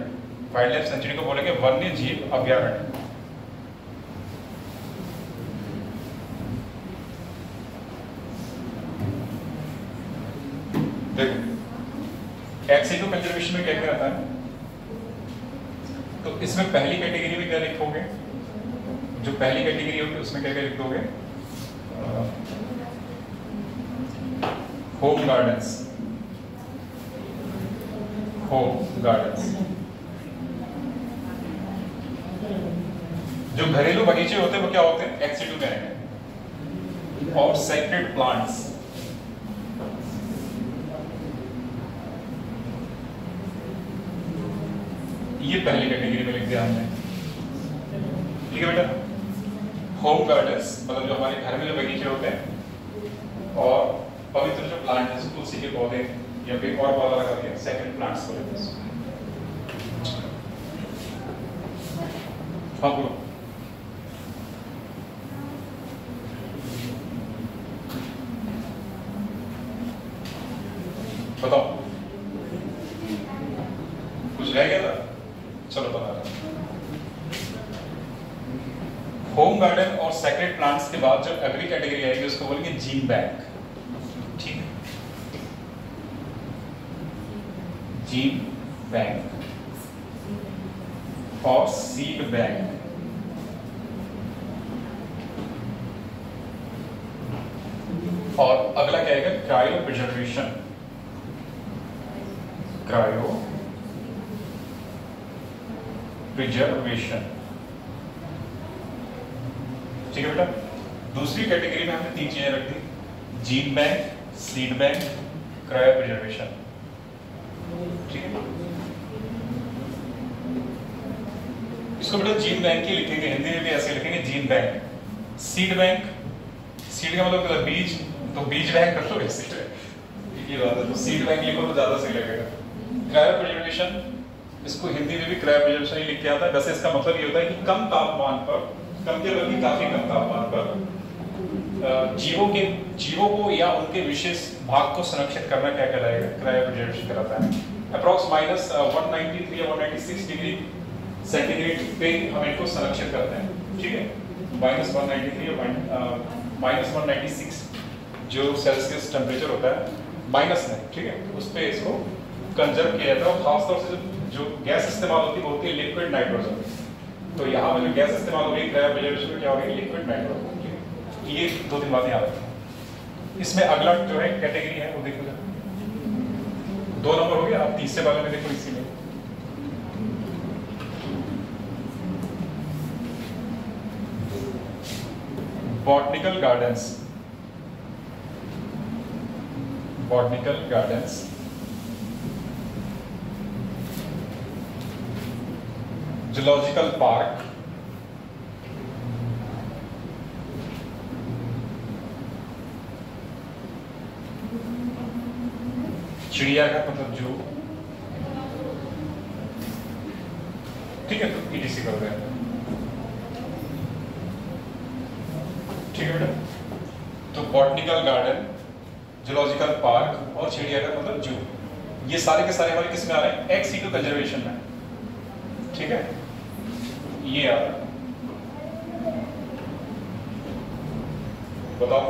वाइल्ड लाइफ सेंचुरी को बोलेंगे वन्य जीव अभयारण्य। देखो एक्स सिटो कंजर्वेशन में क्या क्या आता है, तो इसमें पहली कैटेगरी में क्या लिखोगे, जो पहली कैटेगरी होगी उसमें क्या क्या लिख दोगे, होम गार्डन्स, होम गार्डन्स। जो घरेलू बगीचे होते हैं वो क्या होते हैं, एक्स सिटो में आएंगे। और सेक्रेड प्लांट्स, ये पहली कैटेगरी में लिख दिया हमने। ठीक है बेटा। होम गार्डन्स मतलब जो हमारे घर में जो बगीचे होते हैं, और पवित्र जो प्लांट है, तुलसी के पौधे या फिर और पौधा लगा दिया, सेकंड प्लांट्स को लेते हैं। हाँ बोलो। बताओ, कुछ रह गया था, चलो बता रहा। होम गार्डन और सेक्रेड प्लांट्स के बाद जो अगली कैटेगरी आएगी उसको बोलेंगे जीन बैंक। ठीक जीन बैंक और सीड बैंक। और अगला क्या आएगा, क्रायो प्रिजर्वेशन। क्रायो प्रिजर्वेशन, ठीक है बेटा। दूसरी कैटेगरी में हमने 3 चीजें रख दी, gene bank, seed bank, cryopreservation, ठीक है। इसको बेटा जीन बैंक ही लिखेंगे, हिंदी में भी ऐसे लिखेंगे, gene bank. Seed bank, seed का मतलब बीज, तो बीज बैंक कर लो, सीड ये बात है, तो सीड बैंक लिखो तो ज्यादा सही लगेगा। क्रायो प्रिजर्वेशन, इसको हिंदी में भी क्रायो प्रिजर्वेशन ही लिख के आता है। वैसे इसका मतलब ये होता है कि कम तापमान पर, कम के बल्कि काफी कम तापमान पर जीवों को या उनके विशेष भाग को संरक्षित करना क्या कहलाएगा, क्रायो प्रिजर्वेशन कहलाता है। अप्रॉक्स -193 या 196 डिग्री सेंटीग्रेड पे हम इनको संरक्षित करते हैं, ठीक है। -193 या -196 जो सेल्सियस टेम्परेचर होता है माइनस में, ठीक है, उस पे इसको कंजर्व किया जाता है। और खासतौर से जो गैस इस्तेमाल होती है वो होती है लिक्विड नाइट्रोजन। तो यहाँ पर जो गैस इस्तेमाल हो रही है क्रायो प्रिजर्वेशन में क्या हो रही है, लिक्विड नाइट्रोजन। ये 2-3 बातें याद रखें। इसमें अगला जो है कैटेगरी है वो देखो, 2 नंबर हो गया। अब तीसरे वाले में देखो, इसी में botanical gardens. Botanical gardens, zoological park, चिड़ियाघर मतलब जू, ठीक है। तो ETC कर रहे हैं, ठीक है बेटा। तो बॉटनिकल गार्डन, जूलॉजिकल पार्क और चिड़ियाघर मतलब जू, ये सारे के सारे हमारे किस में आ रहे हैं, ex situ कंजर्वेशन में, ठीक है। ये आ रहा है, बताओ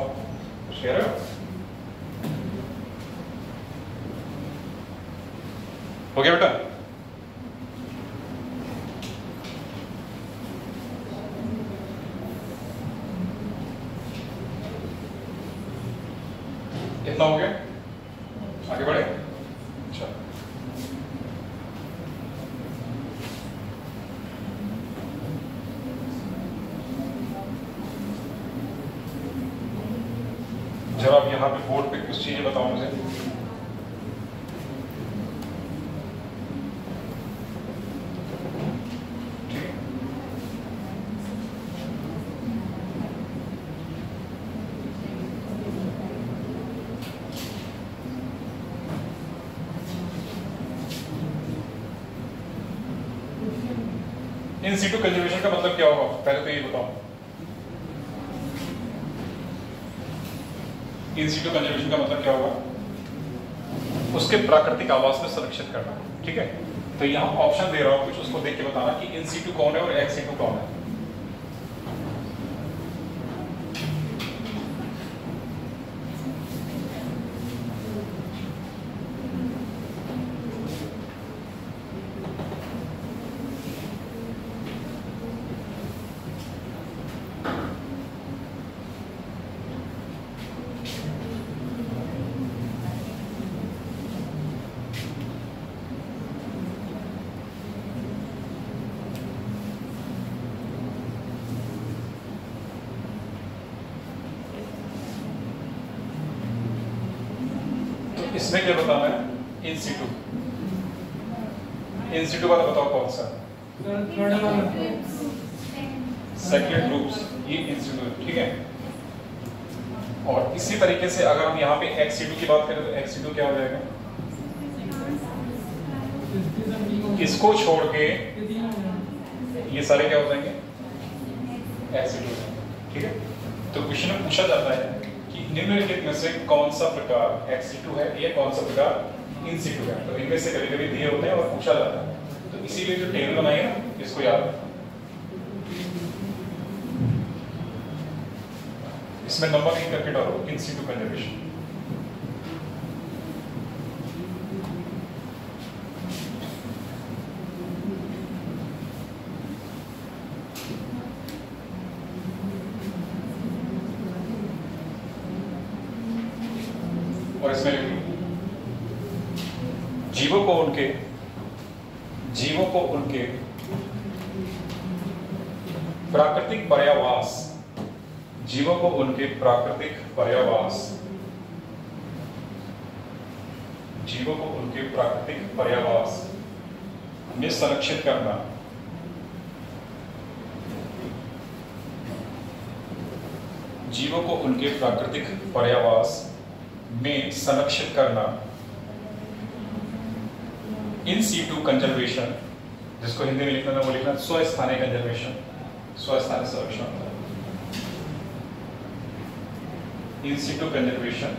शेयर हो गया बेटा। इतना हो गया, आगे बढ़े। अच्छा, जब आप यहाँ पे बोर्ड पे कुछ चीजें बताओ मुझे। इन सीटू कंजर्वेशन का मतलब क्या होगा, पहले तो ये बताओ। इन सीटू कंजर्वेशन का मतलब क्या होगा, उसके प्राकृतिक आवास में संरक्षित करना, ठीक है। तो यहाँ ऑप्शन दे रहा हूं कुछ, उसको देख के बताना कि इन सीटू कौन है और एक्स सीटू कौन है। इसमें क्या बताना है, इन सीटू। इन सीटू वाला बताओ कौन सा, सेक्युलेट ग्रुप्स, ये इन सीटू, ठीक है। और इसी तरीके से अगर हम यहाँ पे एक्स सीटू की बात करें तो एक्स सीटू क्या हो जाएगा, इसको छोड़ के ये सारे क्या हो जाएंगे, एक्स सीटू, ठीक है। तो क्वेश्चन में पूछा जाता है कि निम्नलिखित में से कौन सा प्रकार एक्स सीटू है या कौन सा प्रकार इन सीटू है। तो इनमें से कभी-कभी दिए होते हैं और पूछा जाता है, तो इसीलिए जो टेबल बनाई है इसको याद रखना। इसमें नंबर 1 करके डालो इन सीटू कंजर्वेशन। और इसमें लिख लो जीवों को उनके प्राकृतिक पर्यावास, जीवों को उनके प्राकृतिक पर्यावास, जीवों को उनके प्राकृतिक पर्यावास में संरक्षित करना, जीवों को उनके प्राकृतिक पर्यावास में संरक्षित करना, इन सीटू कंजर्वेशन, जिसको हिंदी में लिखना था वो लिखना स्वस्थानीय कंजर्वेशन, स्वस्थानीय संरक्षण, इन सीटू कंजर्वेशन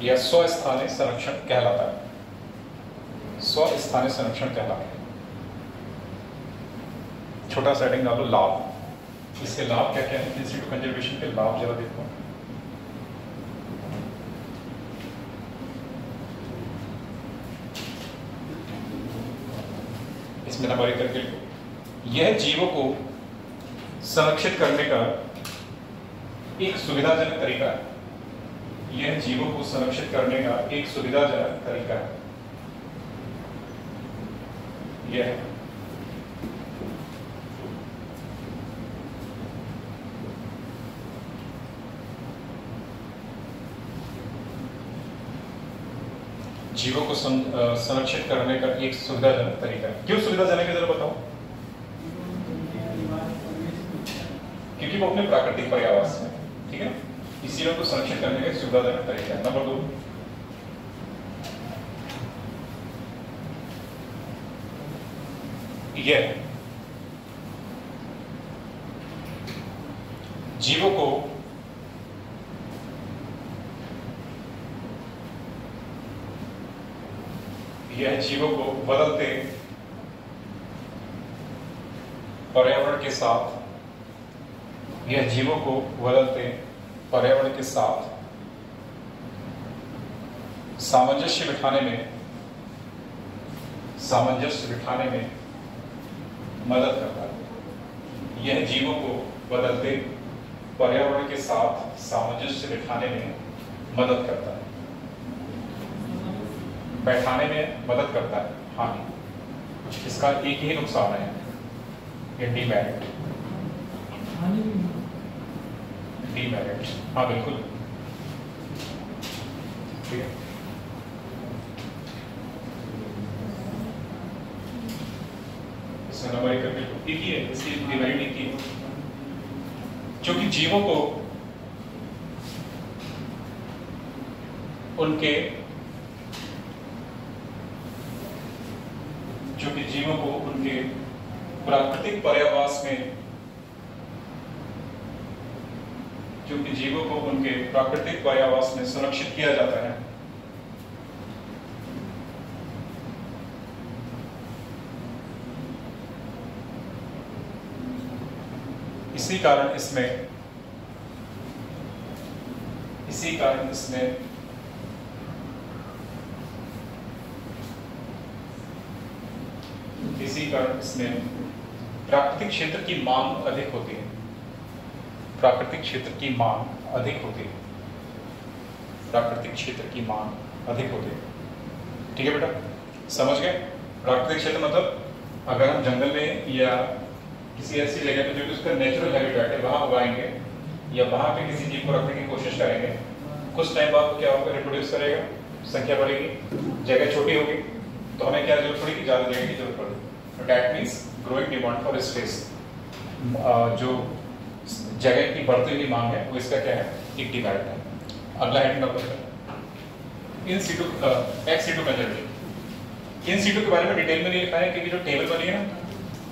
या स्वस्थानीय संरक्षण कहलाता है, स्वस्थानीय संरक्षण कहलाता है। छोटा सेटिंग डालो लाभ, इसके लाभ क्या क्या है, इन सीटू कंजर्वेशन के लाभ जरा देखो। इसमें नंबर एक करके लिखो, यह जीवों को संरक्षित करने का एक सुविधाजनक तरीका है, यह जीवों को संरक्षित करने का एक सुविधाजनक तरीका है। यह जीवों को संरक्षित करने का एक सुविधाजनक तरीका है। क्यों सुविधाजनक है जरा बताओ? क्योंकि वो अपने प्राकृतिक पर्यावास में, ठीक है ना, इसी को संरक्षित करने का एक सुविधाजनक तरीका है। नंबर 2, यह जीवों को बदलते पर्यावरण के साथ, यह जीवों को बदलते पर्यावरण के साथ सामंजस्य बिठाने में मदद करता है। यह जीवों को बदलते पर्यावरण के साथ सामंजस्य बिठाने में मदद करता है, बैठाने में मदद करता है। हाँ, इसका एक ही नुकसान है, डीमेरिट। डीमेरिट, हाँ बिल्कुल, ठीक है। इसमें नंबर एक करके एक ही है, इसकी डीमेरिट एक ही है, क्योंकि जीवों को उनके प्राकृतिक पर्यावास में, क्योंकि जीवों को उनके प्राकृतिक पर्यावास में संरक्षित किया जाता है, इसी कारण इसमें प्राकृतिक क्षेत्र की मांग अधिक होती है, प्राकृतिक क्षेत्र की मांग अधिक होती है, प्राकृतिक क्षेत्र की मांग अधिक होती है। ठीक है बेटा, समझ गए? प्राकृतिक क्षेत्र मतलब अगर हम जंगल में या किसी ऐसी जगह पे जो कि उसका नेचुरल हैबिटेट है वहां उगाएंगे या वहां पे किसी चीज को रखने की कोशिश करेंगे, कुछ टाइम बाद क्या होगा, रिप्रोड्यूस करेगा, संख्या बढ़ेगी, जगह छोटी होगी, तो हमें क्या जरूरत पड़ेगी, ज्यादा जगह की जरूरत पड़ेगी। That means growing demand for space, जो जगह की बढ़ती हुई मांग है वो इसका क्या है, एक डिमेरिट है। अगला heading number in situ ex situ conservation. In situ के बारे में डिटेल में नहीं लिखा है क्योंकि जो टेबल बनी है ना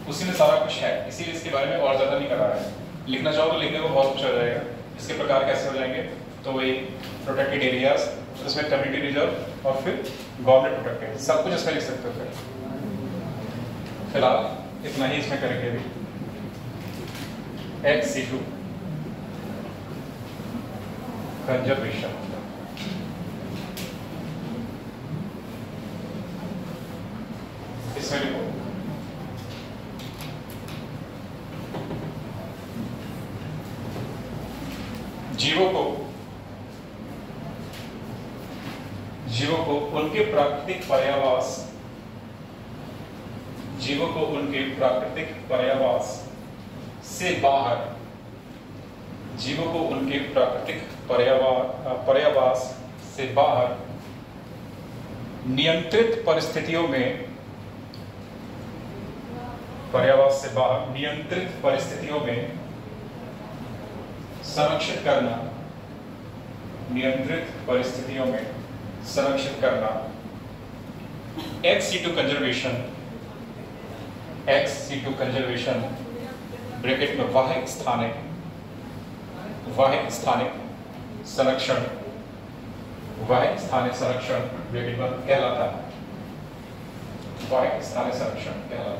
उसी में सारा कुछ है, इसीलिए इसके बारे में और ज्यादा नहीं करा है। लिखना चाहो तो लिखने को बहुत कुछ हो जाएगा। इसके प्रकार कैसे हो जाएंगे, तो वही प्रोटेक्टेड एरियाज, उसमें कम्युनिटी रिजर्व और फिर गवर्नमेंट प्रोटेक्टेड, सब कुछ इसमें लिख सकते हो। फिलहाल इतना ही इसमें करेंगे अभी। एक्स सीटू कंजर्वेशन, इसमें लिखो जीवों को उनके प्राकृतिक पर्यावास जीवों को उनके प्राकृतिक पर्यावास से बाहर जीवों को उनके प्राकृतिक पर्यावास से बाहर नियंत्रित परिस्थितियों में पर्यावास से बाहर नियंत्रित परिस्थितियों में संरक्षित करना नियंत्रित परिस्थितियों में संरक्षित करना ex situ कंजर्वेशन ब्रैकेट में वाहिक स्थानिक संरक्षण ब्रैकेट में कहलाता है वाहिक स्थानिक संरक्षण कहलाता है।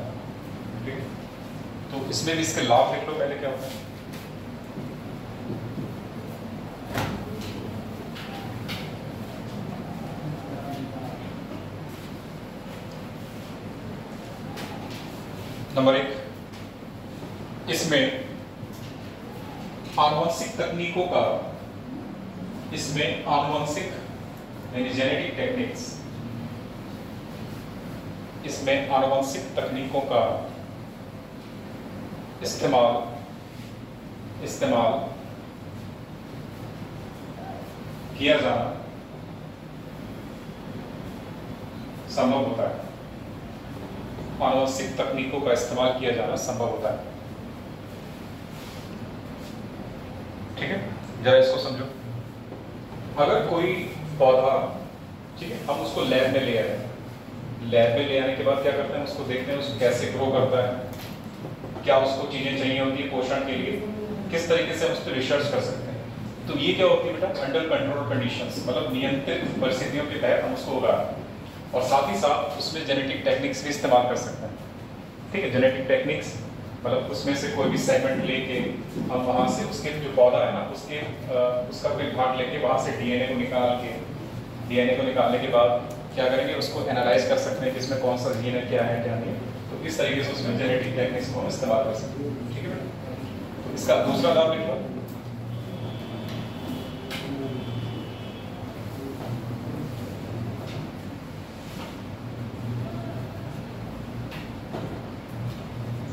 ठीक है, तो इसमें भी इसके लाभ लिख लो पहले क्या होता है। नंबर 1, इसमें आनुवंशिक तकनीकों का यानी जेनेटिक टेक्निक्स इसमें आनुवंशिक तकनीकों का इस्तेमाल किया जाना संभव होता है। आनुवंशिक तकनीकों का इस्तेमाल किया जाना संभव होता है। ठीक है, जरा इसको समझो। अगर कोई पौधा, ठीक है, हम उसको लैब में ले आए, लैब में ले आने के बाद क्या करते हैं, उसको देखते हैं उसको कैसे ग्रो करता है, क्या उसको चीजें चाहिए होती है पोषण के लिए, किस तरीके से हम उस पर रिसर्च कर सकते हैं। तो ये क्या होती है बेटा, अंडर कंट्रोल कंडीशंस, मतलब नियंत्रित परिस्थितियों के तहत हम उसको उगा, और साथ ही साथ उसमें जेनेटिक टेक्निक्स भी इस्तेमाल कर सकते हैं। ठीक है, जेनेटिक टेक्निक्स मतलब उसमें से कोई भी सेगमेंट लेके हम वहाँ से उसके जो पौधा है ना उसका कोई भाग लेके वहाँ से डीएनए को निकालने के बाद क्या करेंगे, उसको एनालाइज कर सकते हैं कि इसमें कौन सा जीन है, क्या है क्या नहीं। तो इस तरीके से उसमें जेनेटिक टेक्निक्स को हम इस्तेमाल कर सकते हैं। ठीक है, तो इसका दूसरा लाभ लिख लो।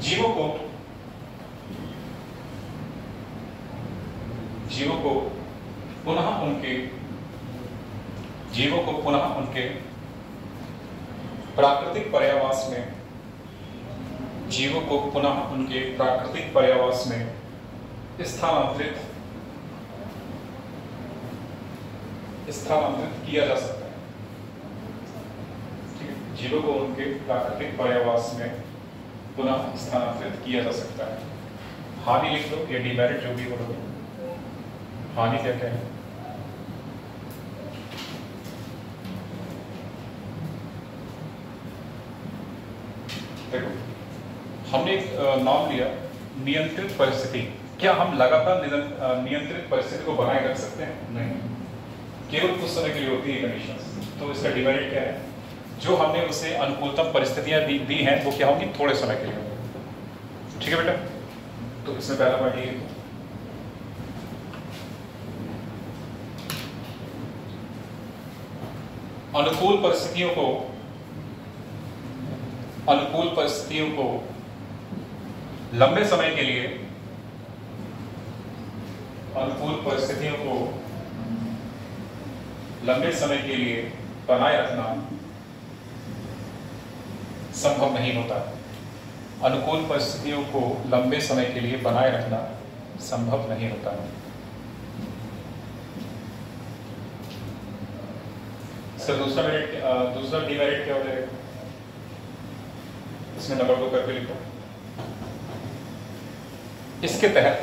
जीवों को पुनः उनके प्राकृतिक पर्यावास में स्थानांतरित किया जा सकता है। ठीक है, जीवों को उनके प्राकृतिक पर्यावास में पुनः स्थानांतरित किया जा सकता है। हानि लिख लो या डिमेरिट जो भी बोलोगे। हानि क्या क्या है? देखो, हमने एक नाम लिया नियंत्रित परिस्थिति। क्या हम लगातार नियंत्रित परिस्थिति को बनाए रख सकते हैं? नहीं, केवल कुछ समय के लिए होती है कंडीशंस। तो इसका डिमेरिट क्या है? जो हमने उसे अनुकूलतम परिस्थितियां दी हैं वो क्या होंगी? थोड़े समय के लिए होंगी। ठीक है बेटा, तो इसमें पहला पॉइंट ये है। अनुकूल परिस्थितियों को लंबे समय के लिए बनाए रखना संभव नहीं होता। अनुकूल परिस्थितियों को लंबे समय के लिए बनाए रखना संभव नहीं होता। सर दूसरा डिमेरिट क्या हो जाएगा? इसमें नंबर 2 करके लिखो। इसके तहत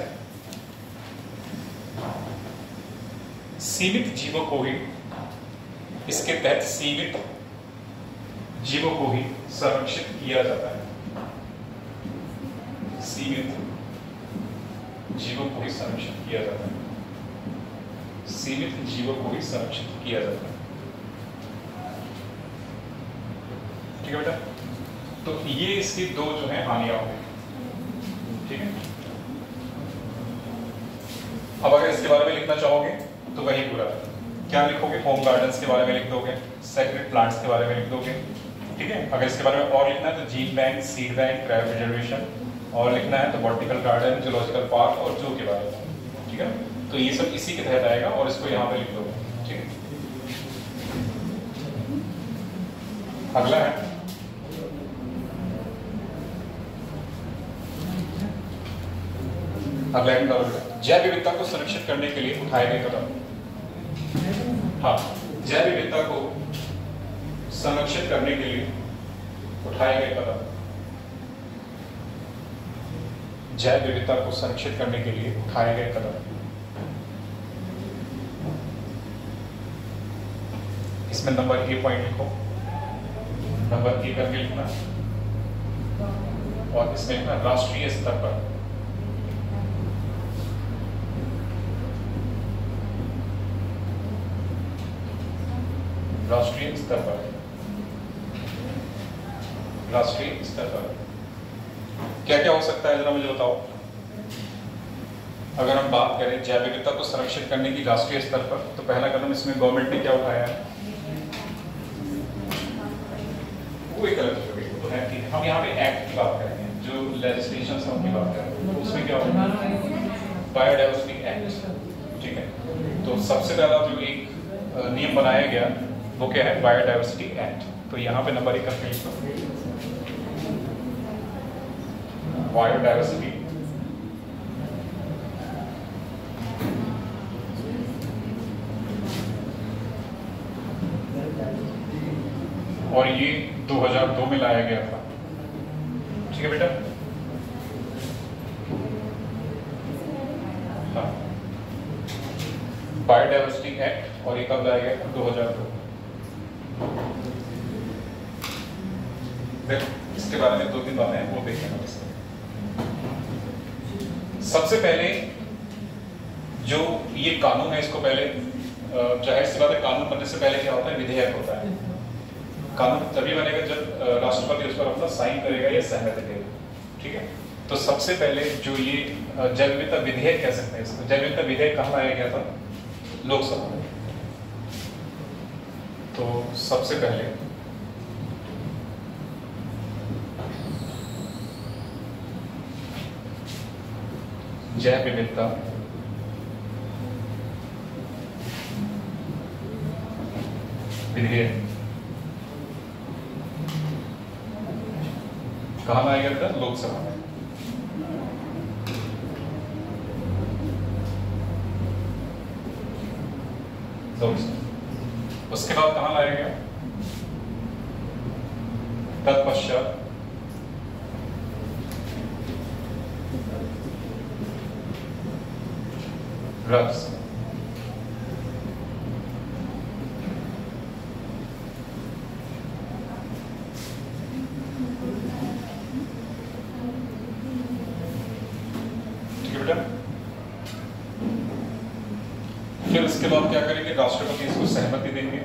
सीमित जीवों को ही संरक्षित किया जाता है। सीमित जीवों को ही संरक्षित किया जाता है। ठीक है बेटा, तो ये इसकी 2 जो है हानियां होंगी। ठीक है, अब अगर इसके बारे में लिखना चाहोगे तो वही पूरा क्या लिखोगे, होम गार्डन्स के बारे में लिख दोगे, सेक्रेड प्लांट्स के बारे में लिख दोगे, ठीक है। अगर इसके बारे में और लिखना है तो gene bank, seed bank, cryo preservation, और लिखना है तो बॉटनिकल गार्डन, जूलॉजिकल पार्क और जू के बारे में, ठीक है। तो ये सब इसी के तहत आएगा और इसको यहाँ पे लिख दोगे, ठीक है। अगला है जैव विविधता को संरक्षित करने के लिए उठाए गए कदम। हाँ, जैव विविधता को संरक्षित करने के लिए उठाए गए कदम। जैव विविधता को संरक्षित करने के लिए उठाए गए कदम। इसमें नंबर ए पॉइंट लिखो, नंबर ए करके लिखना, और इसमें लिखना राष्ट्रीय स्तर पर। राष्ट्रीय स्तर पर, राष्ट्रीय स्तर पर क्या क्या हो सकता है, जरा मुझे बताओ। अगर हम बात करें जैव विविधता को संरक्षित करने की राष्ट्रीय स्तर पर, तो पहला कदम इसमें गवर्नमेंट ने क्या उठाया है, वो एक अलग तो है, ठीक है। हम यहाँ पे एक्ट की बात करेंगे, जो लेजिस्लेशन है उनकी बात करेंगे, तो उसमें क्या होगा, बायोडाइवर्सिटी एक्ट, ठीक है। तो सबसे पहला जो एक नियम बनाया गया वो क्या है, बायोडाइवर्सिटी एक्ट। तो यहाँ पे नंबर 1 करके लिखो, बायोडाइवर्सिटी और ये 2002 में लाया गया था, ठीक है बेटा। हाँ, बायोडाइवर्सिटी एक्ट, और ये कब लाया गया, 2002। इसके बारे में 2-3 बातें हैं, वो देखेंगे। सबसे पहले जो ये कानून है, इसको पहले जाहिर सी बात है, कानून बनने से पहले क्या होता है, विधेयक होता है। कानून तभी बनेगा जब राष्ट्रपति उस पर अपना साइन करेगा या सहमति देगा, ठीक है। तो सबसे पहले जो ये जैव विविधता विधेयक कह सकते हैं इसको, जैव विविधता विधेयक कहाँ लाया गया था, लोकसभा में। तो सबसे पहले जैव विविधता विधेयक कहाँ लाया गया था, लोकसभा में। उसके बाद कहाँ लाया गया, तत्पश्चात ड्रग्स, ठीक है बेटा। फिर इसके बाद क्या करेंगे, राष्ट्रपति इसको सहमति देंगे,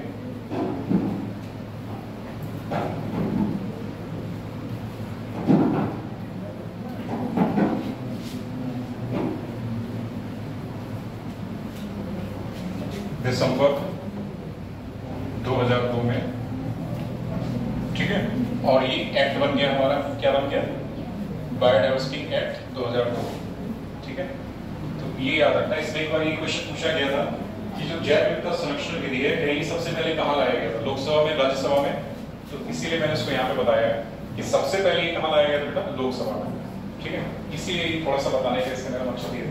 दिसंबर 2002 में, ठीक है। और ये एक्ट बन गया हमारा, क्या बन गया, बायोडाइवर्सिटी एक्ट 2002, ठीक है। तो ये याद रखना। इसमें एक बार ये क्वेश्चन पूछा गया था कि जो जैव विविधता संरक्षण विधेयक है, ये सबसे पहले कहाँ लाया गया था, लोकसभा में, राज्यसभा में। तो इसीलिए मैंने इसको यहाँ पे बताया है कि सबसे पहले ये कहाँ लाया गया था बेटा, लोकसभा में, ठीक है। इसीलिए थोड़ा सा बताने का इसका मेरा मकसद ये,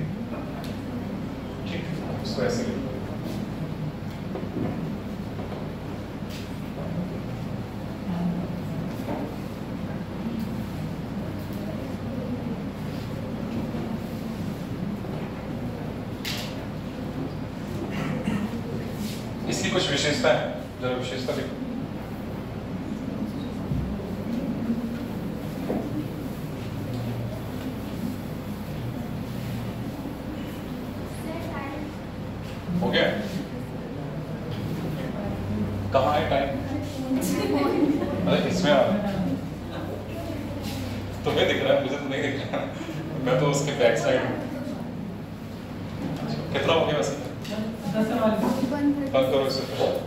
ठीक है। इसको ऐसे लिखो, इसकी कुछ विशेषता है, जरा विशेषता देखो। हो गया, कहाँ है टाइम, अरे इसमें आ रहा है, तुम्हें दिख रहा है, मुझे तो नहीं दिख रहा, मैं तो उसके बैक साइड हूँ। कितना हो गया वैसे, 10 सवाल बंद करो इसे।